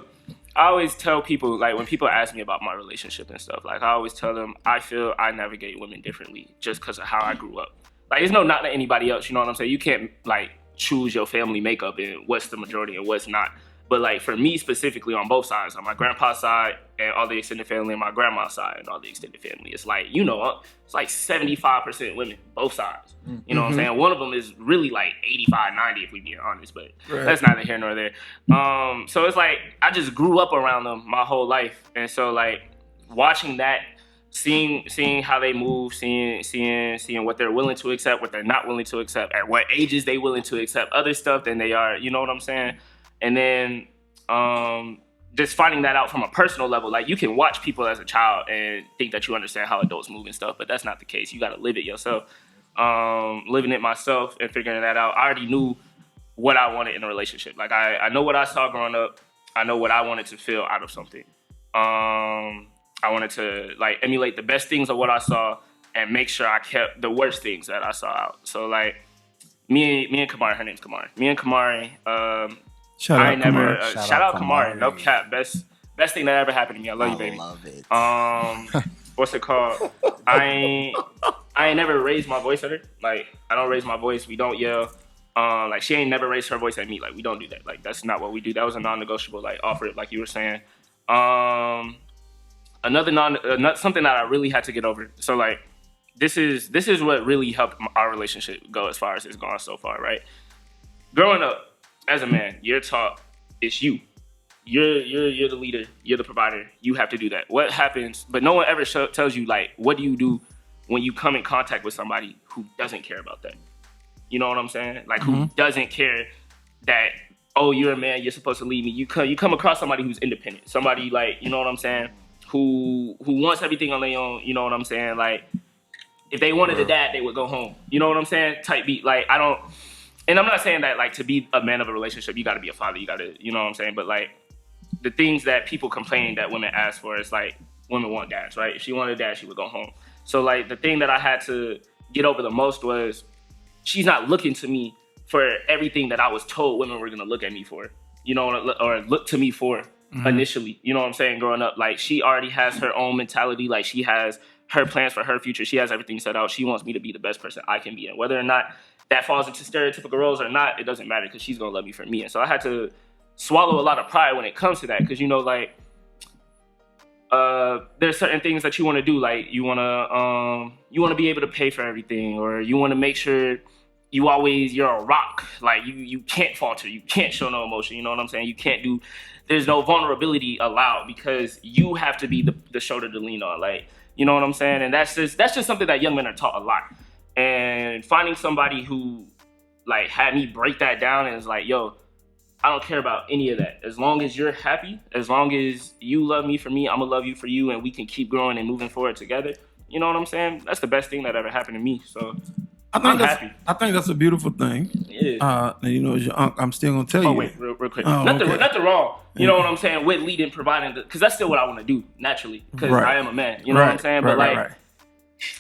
always tell people, like, when people ask me about my relationship and stuff, like, I always tell them I feel I navigate women differently just because of how I grew up. Like, it's no knock to anybody else, you know what I'm saying? You can't, like, choose your family makeup and what's the majority and what's not. But, like, for me specifically on both sides, on my grandpa's side and all the extended family, and my grandma's side and all the extended family, it's like, you know, it's like 75% women, both sides. You know what I'm saying? One of them is really like 85, 90 if we being honest, but that's neither here nor there. So it's like, I just grew up around them my whole life. And so like watching that, seeing how they move, seeing what they're willing to accept, what they're not willing to accept, at what ages they willing to accept other stuff than they are, you know what I'm saying? And then just finding that out from a personal level. Like, you can watch people as a child and think that you understand how adults move and stuff, but that's not the case. You got to live it yourself. Living it myself and figuring that out, I already knew what I wanted in a relationship. Like, I know what I saw growing up. I know what I wanted to feel out of something. I wanted to, like, emulate the best things of what I saw and make sure I kept the worst things that I saw out. So, like, me and Kamari, her name's Kamari. Me and Kamari, shout out Kamari. No cap. Best thing that ever happened to me. I love you, baby. I love it. What's it called? I ain't never raised my voice at her. Like, I don't raise my voice. We don't yell. Like, she ain't never raised her voice at me. Like, we don't do that. Like, that's not what we do. That was a non-negotiable, like, offer, like you were saying. Something that I really had to get over. So, like, this is what really helped our relationship go as far as it's gone so far, right? Growing up as a man, you're taught it's you. You're the leader. You're the provider. You have to do that. What happens? But no one ever tells you, like, what do you do when you come in contact with somebody who doesn't care about that? You know what I'm saying? Like, who doesn't care that, oh, you're a man, you're supposed to lead me. You come across somebody who's independent. Somebody, like, you know what I'm saying? Who wants everything on their own. You know what I'm saying? Like, if they wanted a dad, they would go home. You know what I'm saying? Type beat. Like, and I'm not saying that, like, to be a man of a relationship, you got to be a father. You got to, you know what I'm saying? But, like, the things that people complain that women ask for is, like, women want dads, right? If she wanted a dad, she would go home. So, like, the thing that I had to get over the most was she's not looking to me for everything that I was told women were going to look at me for, you know, or look to me for initially. You know what I'm saying? Growing up, like, she already has her own mentality. Like, she has her plans for her future. She has everything set out. She wants me to be the best person I can be. And whether or not that falls into stereotypical roles or not, it doesn't matter, because she's going to love me for me. And so I had to swallow a lot of pride when it comes to that, because, you know, like, there's certain things that you want to do. Like, you want to be able to pay for everything, or you want to make sure you're a rock. Like, you can't falter. You can't show no emotion. You know what I'm saying? There's no vulnerability allowed, because you have to be the shoulder to lean on. Like, you know what I'm saying? And that's just something that young men are taught a lot. And finding somebody who, like, had me break that down and is like, yo, I don't care about any of that. As long as you're happy, as long as you love me for me, I'm going to love you for you, and we can keep growing and moving forward together. You know what I'm saying? That's the best thing that ever happened to me. So I'm happy. I think that's a beautiful thing. It is. And, you know, as your uncle, I'm still going to tell you. Oh, wait, real quick. quick. Oh, nothing okay. wrong. You know what I'm saying? With leading, providing, because that's still what I want to do naturally. Because I am a man. You know what I'm saying? But like,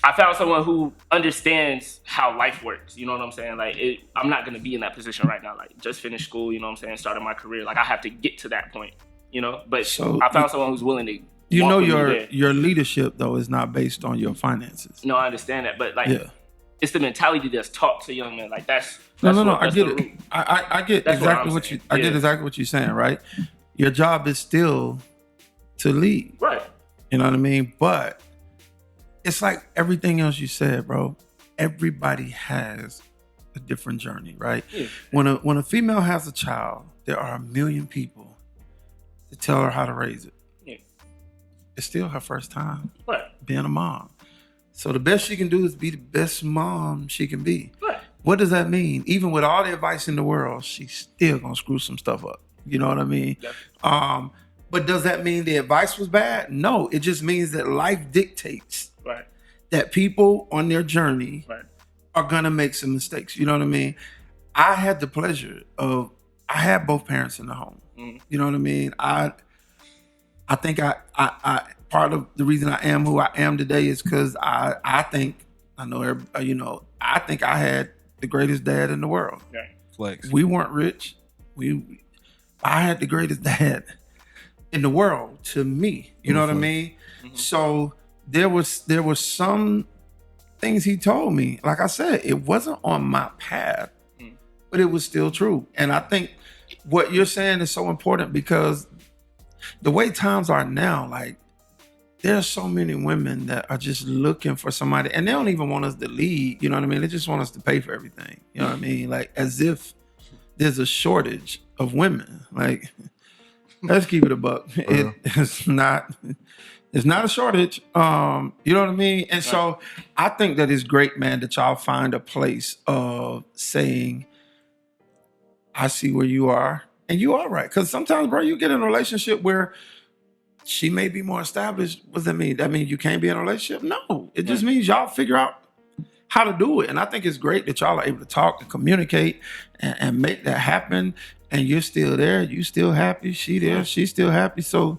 I found someone who understands how life works. You know what I'm saying? Like, I'm not gonna be in that position right now. Like, just finished school. You know what I'm saying? Started my career. Like, I have to get to that point. You know. But so I found someone who's willing to. You know, your leadership though is not based on your finances. No, I understand that, but like, it's the mentality that's taught to young men. Like that's no. I get it. I get exactly what you. I get exactly what you're saying. Right. Your job is still to lead. Right. You know what I mean? But it's like everything else you said, bro. Everybody has a different journey, right? Yeah. When a female has a child, there are a million people to tell her how to raise it. Yeah. It's still her first time being a mom. So the best she can do is be the best mom she can be. Right. What does that mean? Even with all the advice in the world, she's still gonna screw some stuff up. You know what I mean? Yeah. But does that mean the advice was bad? No, it just means that life dictates that people on their journey are gonna make some mistakes. You know what I mean? I had the pleasure of, I had both parents in the home. Mm-hmm. You know what I mean? I think I part of the reason I am who I am today is because I think I had the greatest dad in the world. Yeah. Flex. We weren't rich. I had the greatest dad in the world to me. You know what I mean? Mm-hmm. So there was some things he told me. Like I said, it wasn't on my path, but it was still true. And I think what you're saying is so important because the way times are now, like there are so many women that are just looking for somebody and they don't even want us to lead. You know what I mean? They just want us to pay for everything. You know what I mean? Like as if there's a shortage of women. Like, let's keep it a buck. It's not a shortage. You know what I mean? And so I think that it's great, man, that y'all find a place of saying, I see where you are. And you are right. Because sometimes, bro, you get in a relationship where she may be more established. What does that mean? That means you can't be in a relationship? No. It just means y'all figure out how to do it. And I think it's great that y'all are able to talk and communicate and make that happen. And you're still there. You still happy. She there. She's still happy. So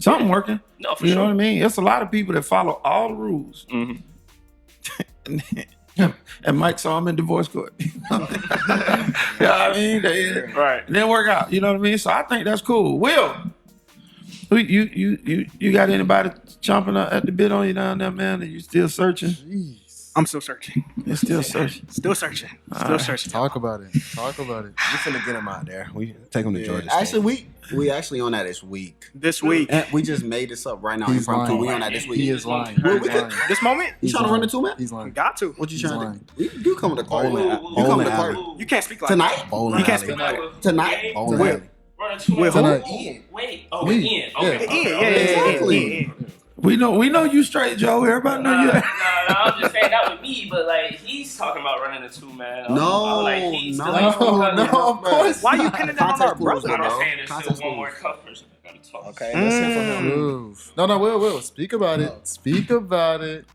something working. No, for you sure. know what I mean? It's a lot of people that follow all the rules. Mm-hmm. And Mike saw him in divorce court. You know what I mean? It didn't work out. You know what I mean? So I think that's cool. Will, you got anybody chomping at the bit on you down there, man? Are you still searching? Jeez. I'm still searching. You're still searching. Still searching. Still searching. Talk about it. We finna get him out there. We take him to Georgia State. Actually, we actually on that this week. And we just made this up right now. He's lying. We on that this week. He is lying. This moment? You trying to run the 2 man? He's lying. Got to. What you trying to do? You come to the Clark. You come to Clark. You can't speak like tonight. that. You can't speak like that. Tonight. Wait. Oh, Ian. Okay. Ian. We know you straight, Joe. Everybody know you. No, I'm just saying that with me, but like he's talking about running the 2 man. No, of course. Why you pinning that on our brother? I'm just saying there's still one more tough person that gotta talk. Okay, let's hear from him. No, Will, speak about it. Speak about it.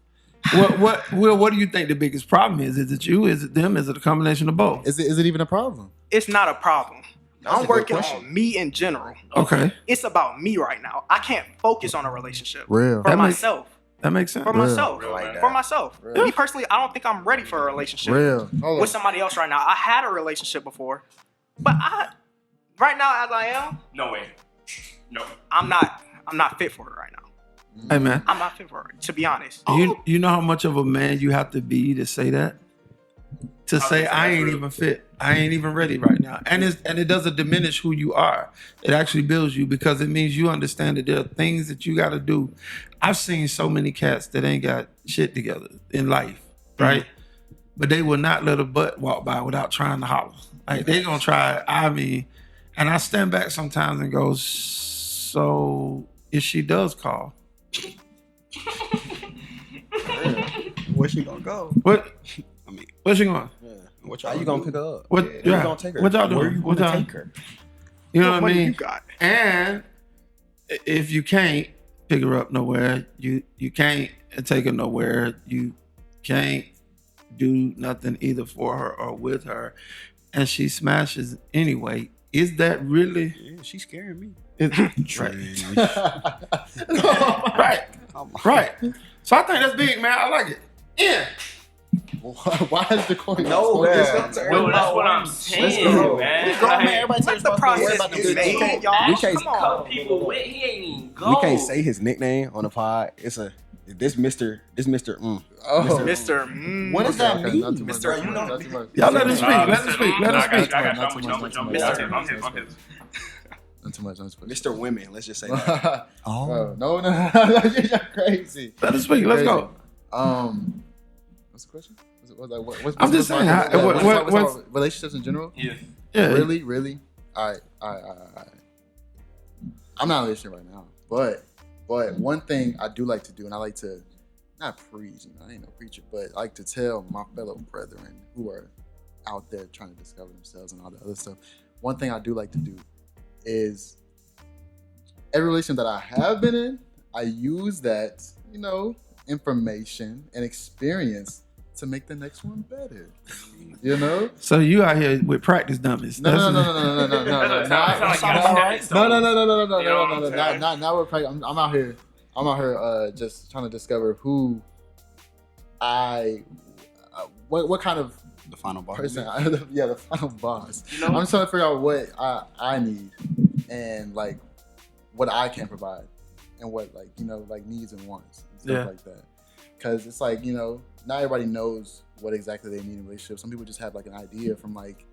What do you think the biggest problem is? Is it you? Is it them? Is it a combination of both? Is it even a problem? It's not a problem. I'm working on me in general. Okay. It's about me right now. I can't focus on a relationship. Real. For myself. That makes sense. For myself. For myself. Me personally, I don't think I'm ready for a relationship with somebody else right now. I had a relationship before, but right now as I am, no way. No. I'm not fit for it right now. Hey man. I'm not fit for it, to be honest. You know how much of a man you have to be to say that? To say I ain't even fit. I ain't even ready right now. And it doesn't diminish who you are. It actually builds you because it means you understand that there are things that you got to do. I've seen so many cats that ain't got shit together in life, right? Mm-hmm. But they will not let a butt walk by without trying to holler. Like they gonna try. I mean, and I stand back sometimes and go, so if she does call, where she gonna go? Where's she going? How you gonna pick her up? What you gonna take her? What y'all doing? Where you gonna take her? You know what I mean? You got? And if you can't pick her up nowhere, you can't take her nowhere. You can't do nothing either for her or with her, and she smashes anyway. is that really? Yeah, she's scaring me. Right. So I think that's big, man. I like it. Yeah. Why is the coin? No, That's what I'm saying, man. Everybody Let the process be made, y'all. Come on. Cut people with, he ain't even go. We can't say his nickname on the pod. It's this Mr. Oh, Mr. What does that mean? Mr. You know. Y'all let him speak. Let him speak. Let him speak. Not too much. Mr. Women. Let's just say that. Oh no, you're crazy. Let him speak. Let's go. What's the question? What's I'm just saying. What's relationships in general? Yeah. Really? All right. I'm not in a relationship right now, but one thing I do like to do, and I like to not preach, I ain't no preacher, but I like to tell my fellow brethren who are out there trying to discover themselves and all the other stuff. One thing I do like to do is every relationship that I have been in, I use that, information and experience to make the next one better. So you out here with practice dummies? No. Not with practice. I'm out here just trying to discover who what kind of The final boss. person. The final boss. I'm just trying to figure out what I need and like what I can provide and what like needs and wants and stuff like that. Because it's like not everybody knows what exactly they need in a relationship. Some people just have like an idea from like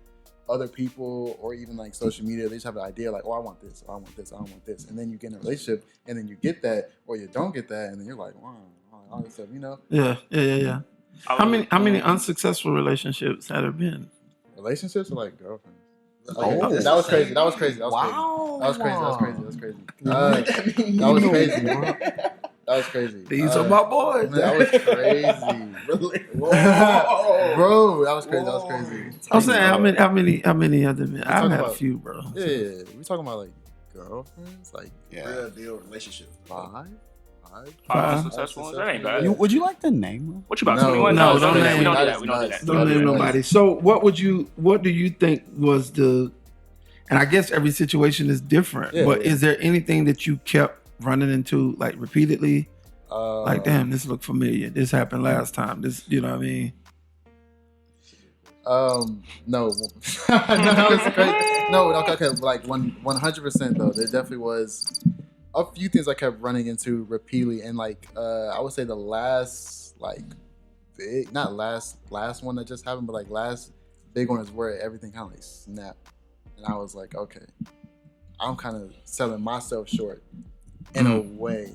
other people or even like social media. They just have an idea like, oh, I want this, or I want this, I want this, and then you get in a relationship and then you get that or you don't get that, and then you're like, wow, all this stuff, Yeah. How many unsuccessful relationships have there been? Relationships or like girlfriends? That was crazy. Wow. That was crazy. That was crazy. These are my boys. That was crazy. Bro, that was crazy. I'm saying how many other men? I've had a few, bro. Yeah, we talking about like girlfriends, like Real deal relationship. Five successful ones. That ain't bad. Would you like to name them? What you about? No, 21? no, Don't do don't that. name We don't do that. Don't name nobody. So what do you think was the? And I guess every situation is different. But is there anything that you kept running into like repeatedly? Like, damn, this looked familiar. This happened last time. This, you know what I mean? No. That was crazy. No, okay, like 100% though. There definitely was a few things I kept running into repeatedly, and like I would say the last like big, not last one that just happened, but like last big one is where everything kind of like snapped, and I was like, okay, I'm kind of selling myself short in a way,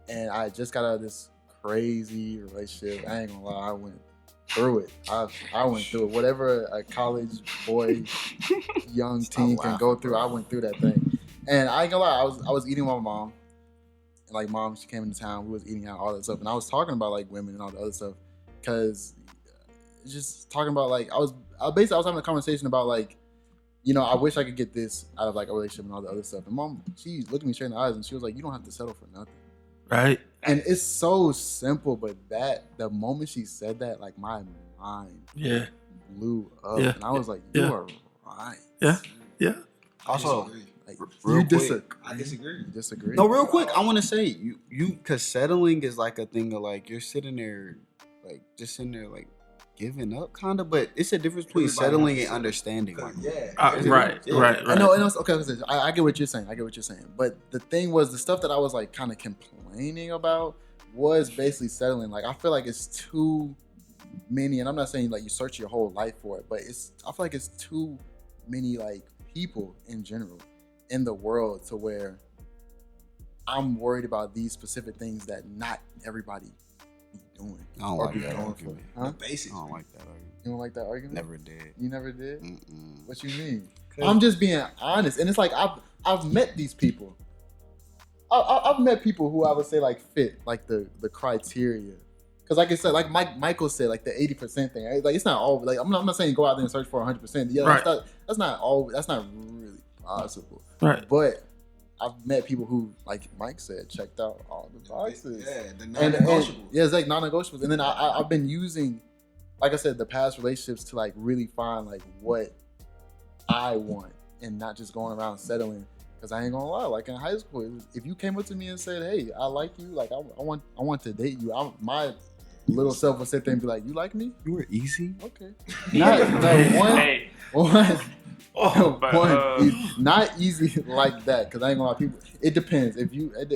and I just got out of this crazy relationship. I ain't gonna lie, I went through it. I went through it. Whatever a college boy, young teen can go through, I went through that thing. And I ain't gonna lie, I was eating with my mom. And like mom, she came into town, we was eating out, all that stuff. And I was talking about like women and all the other stuff. Cause just talking about like, I was having a conversation about like, I wish I could get this out of like a relationship and all the other stuff. And mom, she looked at me straight in the eyes and she was like, you don't have to settle for nothing. Right. And it's so simple, but the moment she said that, like my mind blew up. Yeah. And I was like, you are right. Yeah. Also, like, real quick, I disagree. You disagree? No, real quick, I want to say you because settling is like a thing of like you're sitting there, like just sitting there like giving up, kind of. But it's a difference between settling and understanding. Right. I know. And okay, I get what you're saying. But the thing was, the stuff that I was like kind of complaining about was basically settling. Like I feel like it's too many, and I'm not saying like you search your whole life for it, but I feel like it's too many like people in general in the world to where I'm worried about these specific things that not everybody be doing. I don't like that argument. Huh? Basic. I don't like that argument. You don't like that argument? Never did. You never did? Mm-mm. What you mean? I'm just being honest, and it's like I've met these people. I've met people who I would say like fit like the criteria. Because like I said, like Michael said, like the 80% thing, right? Like it's not all like I'm not saying go out there and search for 100%. Yeah, right. That's not really possible. Right. But I've met people who, like Mike said, checked out all the boxes. Yeah, the non-negotiables. Yeah, it's like non-negotiables. And then I've been using, like I said, the past relationships to like really find like what I want and not just going around settling. Because I ain't gonna lie, like in high school, if you came up to me and said, "Hey, I like you," like I want to date you, my little self would sit there and be like, "You like me? You were easy. Okay." Not easy like that. Because I ain't gonna lie, people. It depends. It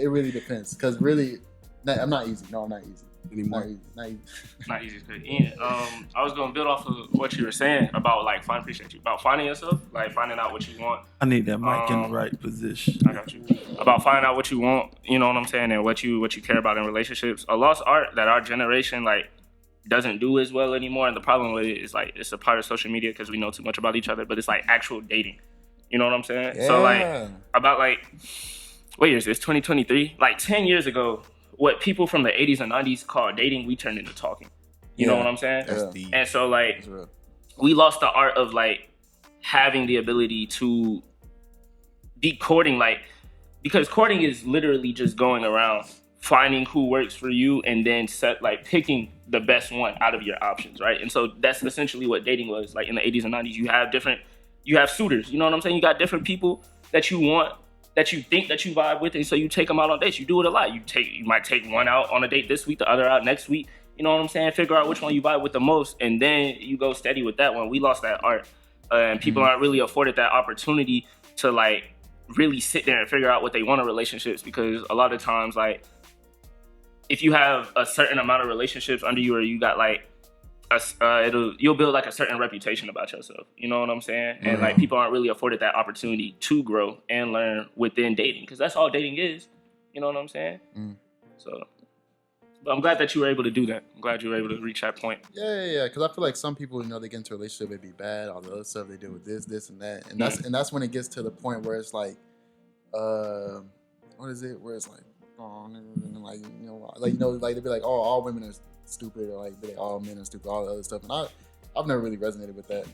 really depends. Because really, I'm not easy. No, I'm not easy anymore. Not easy. Not easy. Ian, I was gonna build off of what you were saying about like about finding yourself, like finding out what you want. I need that mic in the right position. I got you. About finding out what you want, you know what I'm saying, and what you care about in relationships. A lost art that our generation like doesn't do as well anymore, and the problem with it is like it's a part of social media because we know too much about each other, but it's like actual dating. You know what I'm saying? Yeah. So like about like what year is this? 2023? Like 10 years ago, what people from the 80s and 90s called dating, we turned into talking. You know what I'm saying? That's deep. And so like we lost the art of like having the ability to be courting, like, because courting is literally just going around finding who works for you and then picking the best one out of your options, right? And so that's essentially what dating was. Like in the 80s and 90s, you have suitors, you know what I'm saying? You got different people that you want, that you think that you vibe with, and so you take them out on dates. You do it a lot. You might take one out on a date this week, the other out next week. You know what I'm saying? Figure out which one you vibe with the most, and then you go steady with that one. We lost that art, and people aren't really afforded that opportunity to like really sit there and figure out what they want in relationships, because a lot of times, like, if you have a certain amount of relationships under you, or you got like you'll build like a certain reputation about yourself. You know what I'm saying? And like people aren't really afforded that opportunity to grow and learn within dating, because that's all dating is. You know what I'm saying? So, but I'm glad that you were able to do that. I'm glad you were able to reach that point. Yeah. Because I feel like some people, they get into a relationship, it'd be bad. All the other stuff they do with this, and that, and that's when it gets to the point where it's like, what is it? Where it's like, oh, and like like they'd be like, oh, all women are stupid, or like all men are stupid, all the other stuff. And I've never really resonated with that.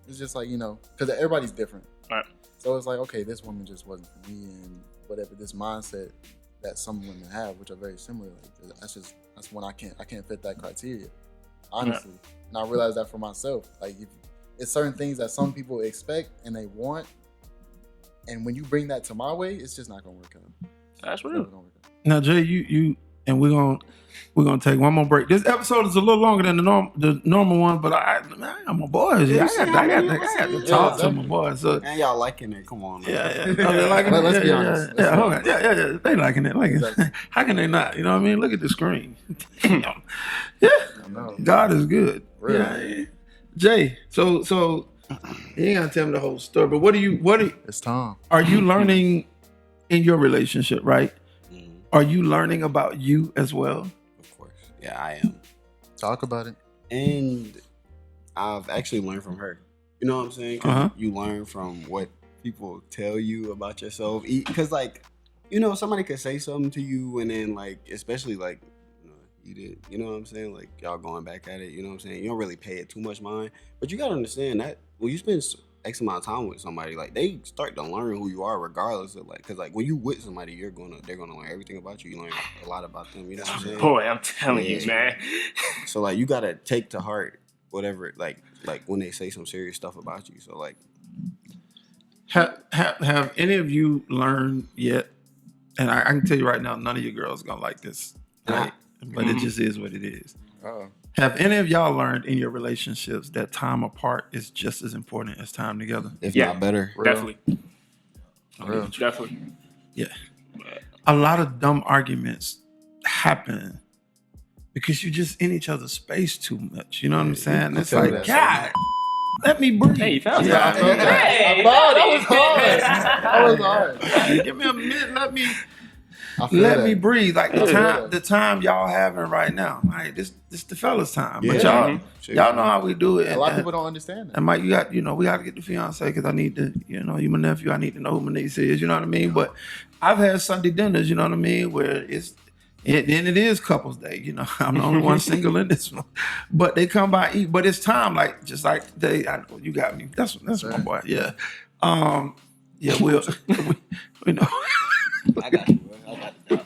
It's just like, because everybody's different. Right. So it's like, okay, this woman just wasn't for me, and whatever this mindset that some women have, which are very similar, like that's when I can't fit that criteria, honestly. And I realized that for myself. Like, it's certain things that some people expect and they want, and when you bring that to my way, it's just not gonna work out. That's real. Now, Jay, you and we're gonna take one more break. This episode is a little longer than the normal one, but I'm my boys. Yeah, I got to talk to my boys. So, and y'all liking it? Come on, man. Yeah. They liking it. Let's be honest. Yeah, hold on. Yeah. They liking it. Exactly. How can they not? You know what I mean? Look at the screen. Yeah. God is good. Really? Yeah. Jay, so you ain't gotta tell me the whole story, but what do you? It's time. Are you learning in your relationship, right? Are you learning about you as well? Of course. Yeah, I am. Talk about it. And I've actually learned from her. You know what I'm saying? 'Cause you learn from what people tell you about yourself. Because, like, somebody could say something to you, and then, like, especially, like, you did, you know what I'm saying? Like, y'all going back at it, you know what I'm saying? You don't really pay it too much mind. But you got to understand that when you spend X amount of time with somebody, like, they start to learn who you are regardless of, like, because, like, when you with somebody, they're gonna learn everything about you. You learn a lot about them, you know what I'm saying? Boy, I'm telling you, man. So, like, you gotta take to heart whatever, like when they say some serious stuff about you. So, like, have any of you learned yet? And I can tell you right now, none of you girls are gonna like this, right? But it just is what it is. Have any of y'all learned in your relationships that time apart is just as important as time together? If not better. Definitely. Real. Definitely. Yeah. A lot of dumb arguments happen because you're just in each other's space too much. You know what I'm saying? It's like, God, let me breathe. Hey, you found that was hard. That was hard. Give me a minute. Let me breathe. Like the time y'all having right now. Right, this the fellas' time. But y'all know how we do it. A lot of people don't understand that. And Mike, we got to get the fiance because I need to, you my nephew. I need to know who my niece is. You know what I mean? But I've had Sunday dinners. You know what I mean? Where it is couples day. I'm the only one single in this one. But they come by eat. But it's time. Like just like you got me. That's my boy. Yeah. Yeah. We know. I got you, bro. I got it.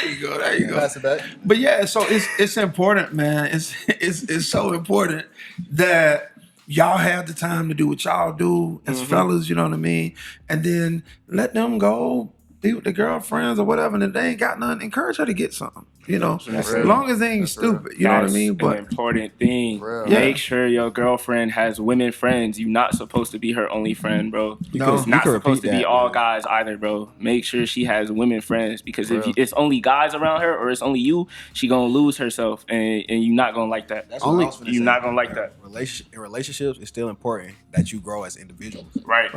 There you go. Pass it back. But yeah, so it's important, man. It's so important that y'all have the time to do what y'all do as fellas, you know what I mean? And then let them go be with the girlfriends or whatever, and if they ain't got nothing, encourage her to get something. You know, as long as they ain't stupid, you know what I mean? But an important thing. Make sure your girlfriend has women friends. You're not supposed to be her only friend, bro. It's not supposed to be all guys either, bro. Make sure she has women friends, because if it's only guys around her or it's only you, she gonna lose herself, and you're not gonna like that. You're not gonna like that. In relationships, it's still important that you grow as individuals. Right.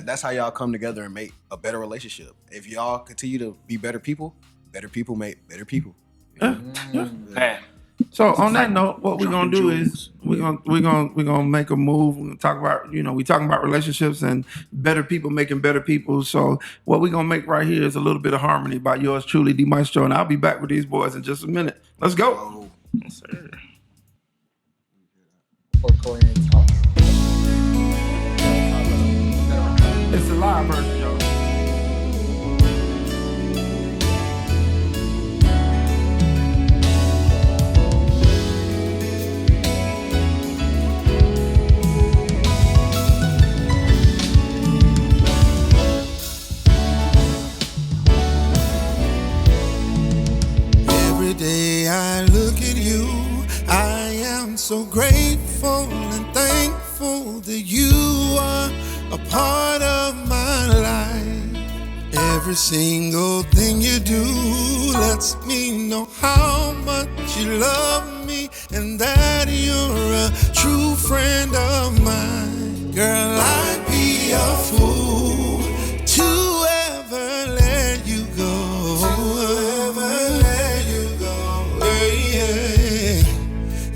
That's how y'all come together and make a better relationship. If y'all continue to be better people make better people. Man. So on that note, what we're gonna do is we're gonna make a move. We're gonna talk about, we talking about relationships and better people making better people. So what we're gonna make right here is a little bit of harmony by yours truly, D Maestro, and I'll be back with these boys in just a minute. Let's go. Yes, sir. It's the live version, y'all. Every day I look at you, I am so grateful and thankful that you are a part of my life. Every single thing you do lets me know how much you love me and that you're a true friend of mine. Girl, I'd be a fool to ever let you go.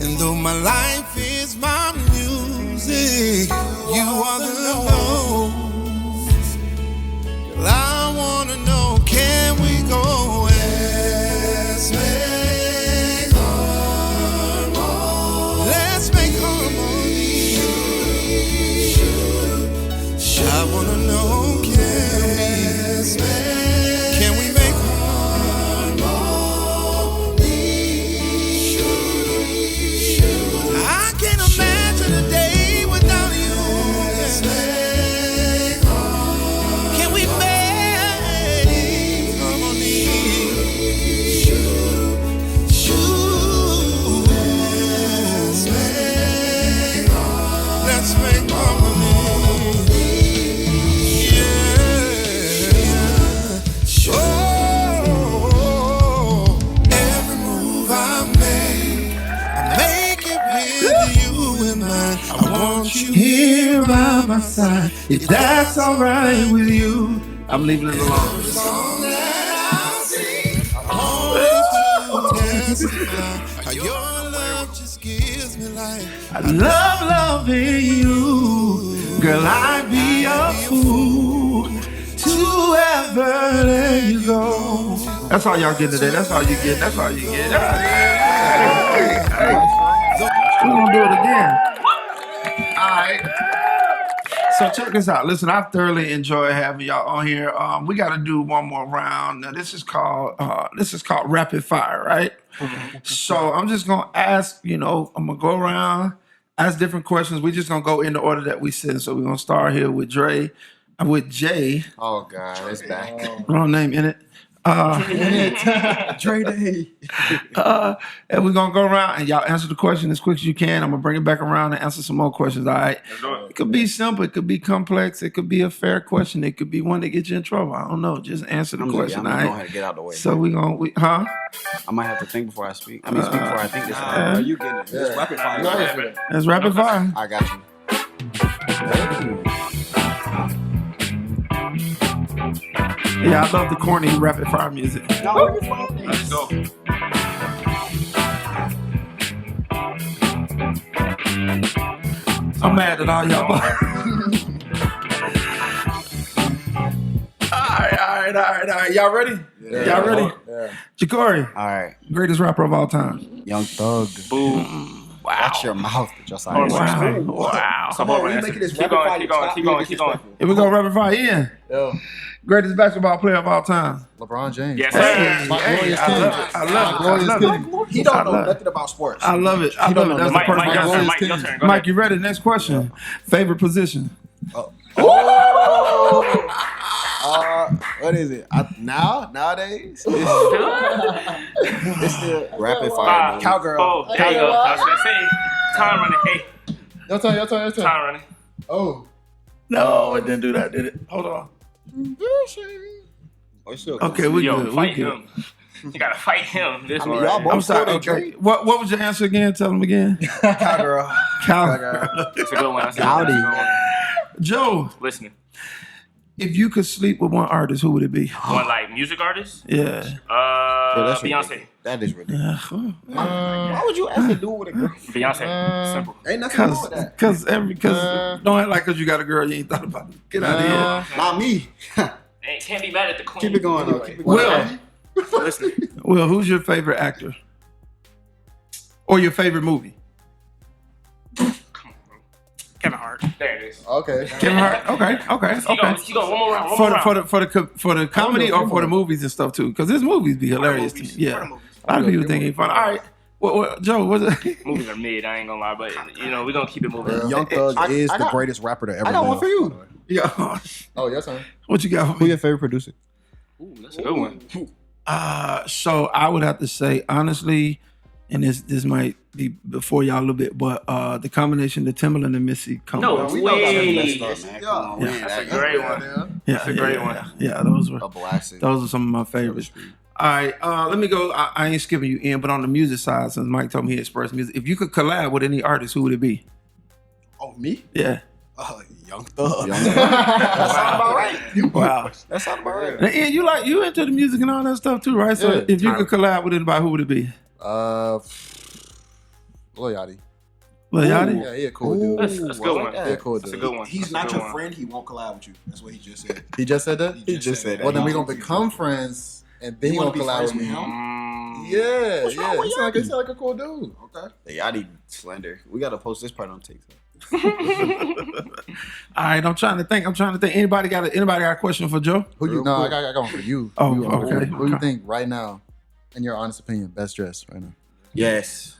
And though my life is my music, you are the most. Girl, I wanna know, can we go? Let's make harmony. Let's make harmony. I wanna know, can we make I can't imagine a day without you. Can we make harmony? Let's make harmony. Yeah. Oh, every move I make it with you in mind. I want you here by my side, if that's alright with you. I'm leaving it alone. The song that I'll sing, always to testify how your love just gives me life. I love loving you. Girl, I'd be a fool to ever let you go. That's all y'all get today. That's all you get. That's all you get. Hey. We're gonna do it again. All right. So check this out. Listen, I thoroughly enjoy having y'all on here. We got to do one more round. Now, this is called rapid fire, right? So I'm just gonna ask. I'm gonna go around, ask different questions. We're just gonna go in the order that we said. So we're gonna start here with Jay. Oh God, it's back. Wrong name in it. Dre Day. And we're gonna go around and y'all answer the question as quick as you can. I'm gonna bring it back around and answer some more questions. All right. It could be simple, it could be complex, it could be a fair question, it could be one that gets you in trouble. I don't know. Just answer the question. I'm gonna get out the way. So I might have to think before I speak. Speak before I think this time. You getting it? It's rapid fire. It's rapid fire. I got you. Yeah, I love the corny rapid fire music. Let's go. I'm mad at all y'all. All right. Y'all ready? Yeah. Y'all ready? Yeah. Ja'Cory. All right. Greatest rapper of all time. Young Thug. Boom. Watch your mouth. Just like Wow. Come on, we making this keep going. Here we go, rapid fire. Ian. Yo, Greatest basketball player of all time. LeBron James. Yes, Hey, sir. my glorious king. I love it. He don't know nothing about sports. I love it. That's the Mike, perfect your turn. answer. Mike, your turn. Go Mike, ahead. you ready? Next question. Favorite position? What is it? Nowadays? It's still rapid fire. 5, Cowgirl. 4. There you go. I was gonna say, time running. Hey, Your turn. time running. Oh. No, it didn't do that, did it? Hold on. Okay, we Yo, good. fight We good. him. You gotta fight him. This one. y'all both I'm sorry. scored a Okay. Drake. What was your answer again? Tell them again. Cowgirl. Cowgirl. That's a good one. Howdy. Joe, Listening. if you could sleep with one artist, who would it be? One like music artist. Yeah. That's Beyonce. ridiculous. That is ridiculous. Why would you ask a dude with a girl? Beyonce. Simple. Ain't nothing wrong with that. Cause don't act like cause you got a girl you ain't thought about it. Get out of here. Not me. Hey, can't be mad at the queen. Keep it going though. Keep it going. Will, Listen. Will, who's your favorite actor? Or your favorite movie? Kevin Hart. There it is. Okay. Kevin Hart. Okay. Keep going. One more round. For the comedy or for the movies and stuff too, because his movies be hilarious to me. For the Yeah, movies. a lot of people think he's fun. All right, what Joe? What's it? Movies are mid. I ain't gonna lie, but we're gonna keep it moving. Young Thug is the greatest rapper to ever I got one live. for you. Yeah. Oh, your turn. What you got for Who me? your favorite producer? Ooh, that's a good one. So I would have to say honestly, and this might be before y'all a little bit, but the combination of Timbaland and Missy. No We know that's way. messed up, man. Come on, man. That's a great one. Yeah, That's a great one. Yeah, those were A blessing. those are some of my favorites. All right, let me go. I ain't skipping you in, but on the music side, since Mike told me he expressed music, if you could collab with any artist, who would it be? Oh, me? Yeah. Young Thug. That sound about right. Wow. That sound about right. Now, Ian, you into the music and all that stuff too, right? So Yeah. if you could collab with anybody, who would it be? Lil Yachty. Lil Yachty? Yeah, he a cool dude. That's a good one. He a cool That's a dude. good one. He's That's a not good your one. friend. He won't collab with you. That's what he just said. He just said that? He just said that. Well, then we gonna become friends, and then he You gonna wanna be collab with friends me. with him? Yeah, What's wrong yeah. with He sound like a cool dude. Okay. The Yachty slender. We gotta post this part on TikTok. All right, I'm trying to think. Anybody got a question for Joe? Who you? No, I got one for you. Oh, You, okay. Who you think right now, in your honest opinion, best dressed right now? Yes.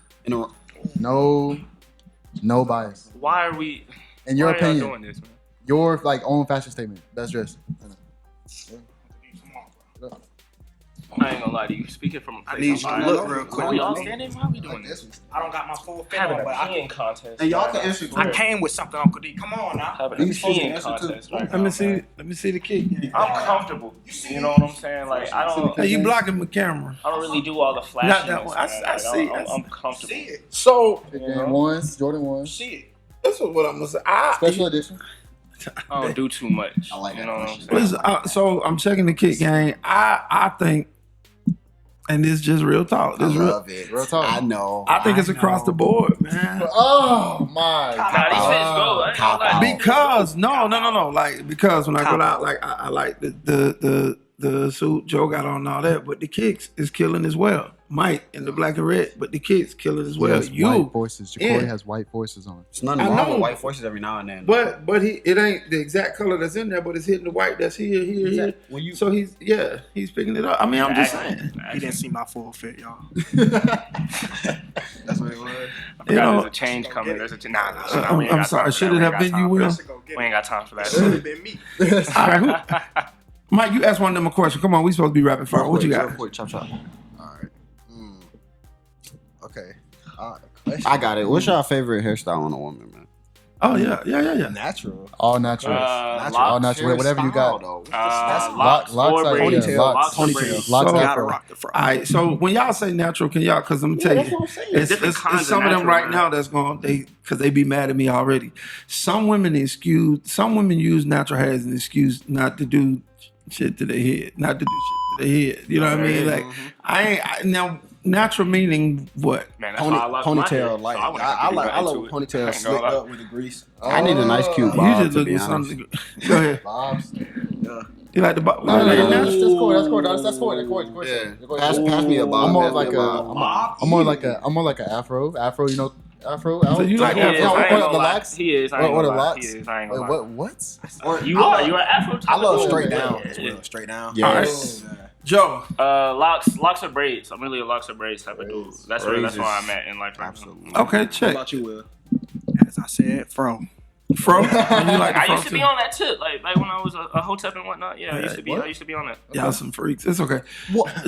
No bias. Why are we? In your why are y'all opinion, doing this, man? your own fashion statement, best dressed. Right now. I ain't gonna lie to you. Speaking from a place I need you to look real quick. Are we all standing? Why are we doing this? I don't got my full fit Having on, but a I peeing contest. And y'all can answer. I came with something, Uncle D. Come on now. Having a These folks can peeing answer, too. contest right Let now, me man. see. Let me see the kick. I'm comfortable. You know what I'm saying? Like I don't. Hey, you blocking the camera. I don't really do all the flashiness. Not that one. I man. see. Like, I'm comfortable. See it. So Jordan ones, Jordan ones, See it. this is what I'm gonna say. special edition. I don't do too much. I like you that know what I'm question. saying? Listen, so I'm checking the kick game. I think, and this is just real talk. I This real. love it. Real talk. I know. I think it's across the board, man. Oh my Nah, these fits go. I ain't gonna lie. Because no. Like because when I go out, like I like the suit Joe got on and all that, but the kicks is killing as well. Mike in the black and red, but the kicks killing as well. Yes, white voices. Jacory Yeah. has white voices on. It's nothing I wrong know. with white forces every now and then. but it ain't the exact color that's in there, but it's hitting the white that's here. When you So he's picking it up. I mean, I'm just saying. He didn't see my full fit, y'all. that's what it was. I forgot You know- there's a change coming. There's a nah. I'm sorry. Should it have been you, Will? We ain't got time for that. Should have been me. All right, Mike, you asked one of them a question. Come on, we supposed to be rapid fire. What you got? Real quick, chop chop. All right. Okay. I got it. What's your favorite hairstyle on a woman, man? Oh yeah. Natural. All natural. All natural. Whatever you got. Locks Locks or are- braids. yeah, Locks or ponytail. braids. Locks So- afro. Gotta rock the front. All right. So when y'all say natural, can y'all? Because I'm gonna tell you, it's Different kinds of some of them natural, right man. now that's going because they be mad at me already. Some women use natural hair as an excuse not to do shit to their head, not to do shit to their head. You know what I mean? Like now natural meaning what? Man, that's why I love my hair. Ponytail, like So wouldn't have to be I into love it. ponytail I ain't gonna slicked lie. up with the grease. I need a nice cute You bob. just To looking be for honest. something. Go ahead. Bobs. You like the bob? No, like that's natural? cool. That's cool. Yeah. Pass me a bob. I'm more pass like me a. bob. I'm more like a afro. Afro, you know, Afro. So you like He is. I Afro? ain't gonna the lie. locks? He is. I ain't What gonna the lie. locks? He is. I ain't gonna Wait, lie. what? You are an Afro type I love of dude? straight down Yeah. as well. Straight down. Yes. All right. Joe. Locks or braids. I'm really a locks or braids type of dude. That's where I'm at in life right Absolutely. Okay, What check. about you, Will? As I said, fro. Fro. You like the I fro used to be too? on that tip, like when I was a hotep and whatnot. Yeah, I used to be on that. Y'all some freaks. It's okay.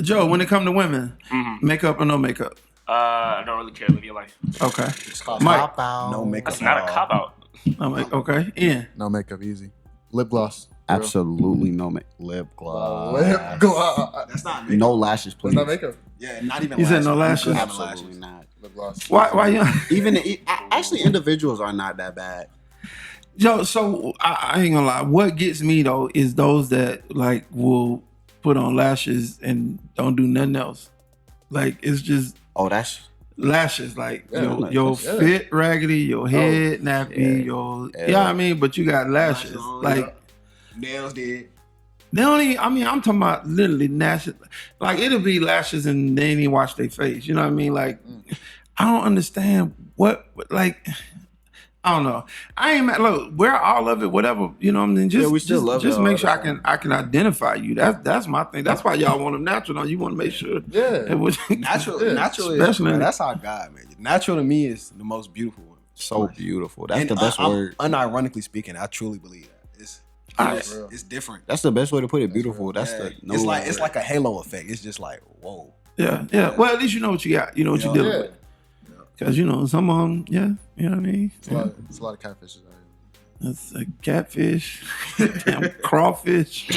Joe, when it come to women, makeup or no makeup? I don't really care. Live your life. Okay. Cop out. No makeup. That's not a cop out. I'm like, okay. Ian. No makeup, easy. Lip gloss. Absolutely no lip gloss. Lip gloss. That's not makeup. No lashes, please. That's not makeup. Yeah, not even. You said no lashes. lashes? Absolutely not. Lip gloss. Why you? Even actually, individuals are not that bad. Yo, so I ain't gonna lie. What gets me though is those that like will put on lashes and don't do nothing else. Like it's just That's lashes. Like Yeah, your yeah. fit raggedy, your head nappy, your I mean, but you got lashes. Like nails did. they don't even. I mean, I'm talking about literally lashes. Like it'll be lashes and they ain't even wash their face. You know what I mean? Like I don't understand what like. I don't know. I ain't mad. Look, wear all of it, whatever. You know what I mean? Just, we still love just y'all make sure all the I can identify you. That's my thing. That's why y'all want them natural. Though. You want to make sure. Yeah. It was, Natural Especially- is, that's our God, man. Natural to me is the most beautiful one. so beautiful. That's And the best word. Unironically speaking, I truly believe that. It's different. That's the best way to put it. Beautiful. That's the. No It's like a halo effect. It's just like whoa. yeah. Well, at least you know what you got. You know what you're dealing with. Because you know some of them, you know what I mean. It's a lot of catfishes out here. That's a catfish, damn crawfish.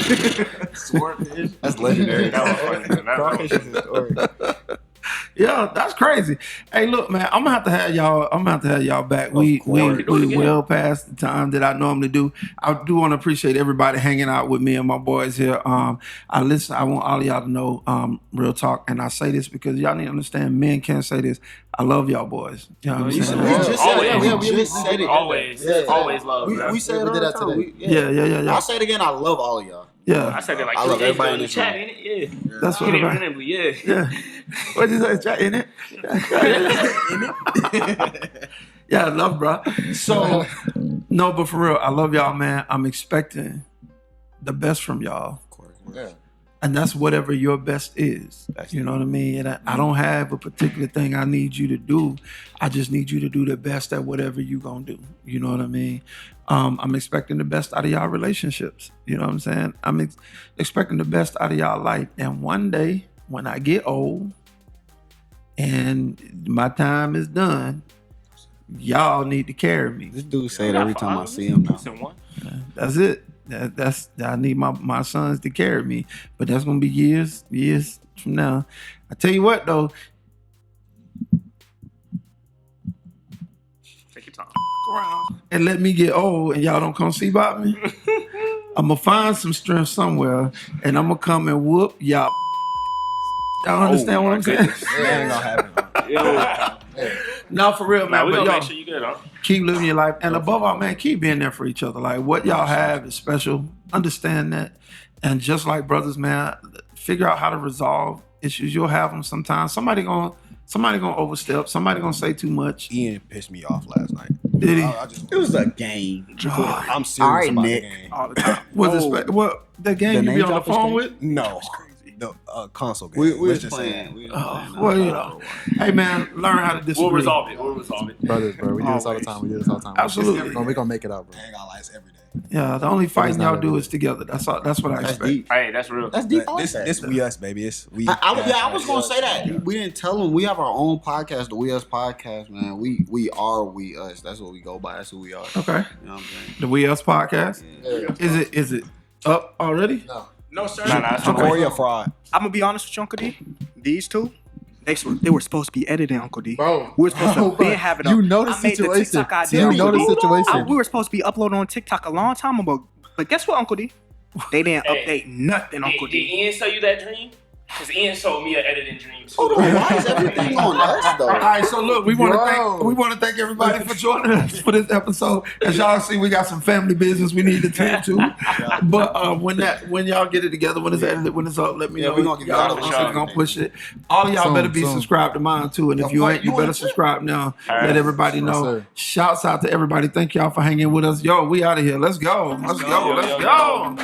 Swordfish. That's legendary. That was funny. Crawfish is historic. Yeah, that's crazy. Hey, look, man, I'm gonna have to have y'all back. We well past the time that I normally do. I do want to appreciate everybody hanging out with me and my boys here. I want all of y'all to know, real talk, and I say this because y'all need to understand. Men can't say this. I love y'all boys. You know what I'm saying? We just said it. Always. We just said it. Always love. We said it We did all that the time. today. Yeah. I'll say it again. I love all of y'all. Yeah. I said it like I 3 love days ago everybody in in the this chat, room. ain't it? Yeah. That's what about. Yeah. What did you say, in it? Yeah, love, bro. So, no, but for real, I love y'all, man. I'm expecting the best from y'all. Yeah. And that's whatever your best is. You know what I mean? And I don't have a particular thing I need you to do. I just need you to do the best at whatever you gonna do. You know what I mean? I'm expecting the best out of y'all relationships. You know what I'm saying? I'm expecting the best out of y'all life. And one day, when I get old and my time is done, y'all need to carry me. This dude say it every time I see him now. That's it. I need my sons to carry me, but that's gonna be years from now. I tell you what though, Take your time. around and let me get old, and y'all don't come see about me. I'm gonna find some strength somewhere, and I'm gonna come and whoop y'all. Y'all understand what I'm saying? That ain't gonna happen. No, for real, man. We But gonna y'all make sure you good, huh? keep living your life, and above all, man, keep being there for each other. Like what y'all have is special. Understand that, and just like brothers, man, figure out how to resolve issues. You'll have them sometimes. Somebody gonna overstep. Somebody gonna say too much. Ian pissed me off last night. Did he? It was a game. I'm serious All right, about Nick. the game. All the time. Was it what the game The you be name on the dropping phone thing? with? No, the console game. We Let's was just say playing. We was Oh, playing. well, you know. Hey, man, learn how to disagree. We'll resolve it. Brothers, bro. We do this all the time. Absolutely. We're going to make it out, bro. I ain't got lights every day. Yeah, the only fighting not y'all do every is together. That's all. That's what I That's expect. deep. Hey, that's real. That's deep. I like This that. we us, baby. It's we. I was gonna say that. We didn't tell them we have our own podcast, the We Us podcast, man. We are We Us. That's what we go by. That's who we are. Okay. You know what I'm saying? The We Us podcast. Yeah. Is it up already? No, sir. Nah, it's okay. Korea fraud. I'm gonna be honest with you, Uncle D. These two, they were supposed to be editing, Uncle D. Bro. We were supposed to be having You know the I made situation. TikTok idea. You know the situation. We were supposed to be uploading on TikTok a long time ago. But guess what, Uncle D? They didn't Hey. update nothing, Uncle Did D. Ian sell you that dream? Because Ian showed me an editing dream too. Hold on, why is everything on us though? All right, so look, we want to thank everybody for joining us for this episode. As y'all see, we got some family business we need to tend to. But when y'all get it together, when it's edited, when it's up, let me know. We're gonna give y'all we're gonna push it. All of y'all better be subscribed to mine too, and if you ain't, you better subscribe now. Let everybody know. Shouts out to everybody. Thank y'all for hanging with us. Yo, we out of here. Let's go. Let's go.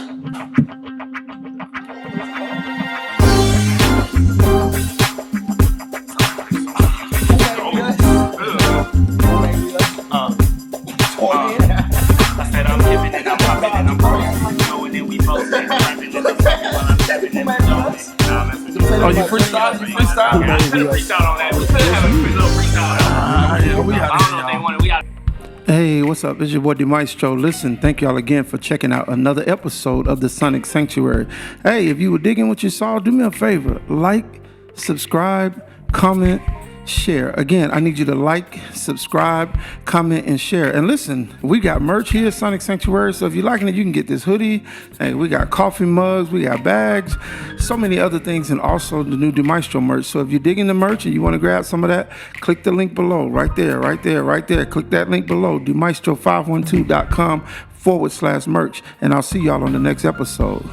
I said I'm giving it, I'm popping it, I'm going and we both rapping and I'm while I'm tapping and oh, you freestyle? You freestyle? Yeah, I could have freestyled on that. We could have a little freestyle. I don't know if they wanted. We out. Hey, what's up? It's your boy DeMaestro. Listen, thank y'all again for checking out another episode of the Sonic Sanctuary. Hey, if you were digging what you saw, do me a favor. Like, subscribe, comment, share. Again, I need you to like, subscribe, comment, and share. And listen, we got merch here at Sonic Sanctuary, so if you're liking it, you can get this hoodie. Hey, we got coffee mugs, we got bags, so many other things, and also the new DeMaestro merch. So if you're digging the merch and you want to grab some of that, click the link below, right there. Click that link below, DeMaestro512.com/merch, and I'll see y'all on the next episode.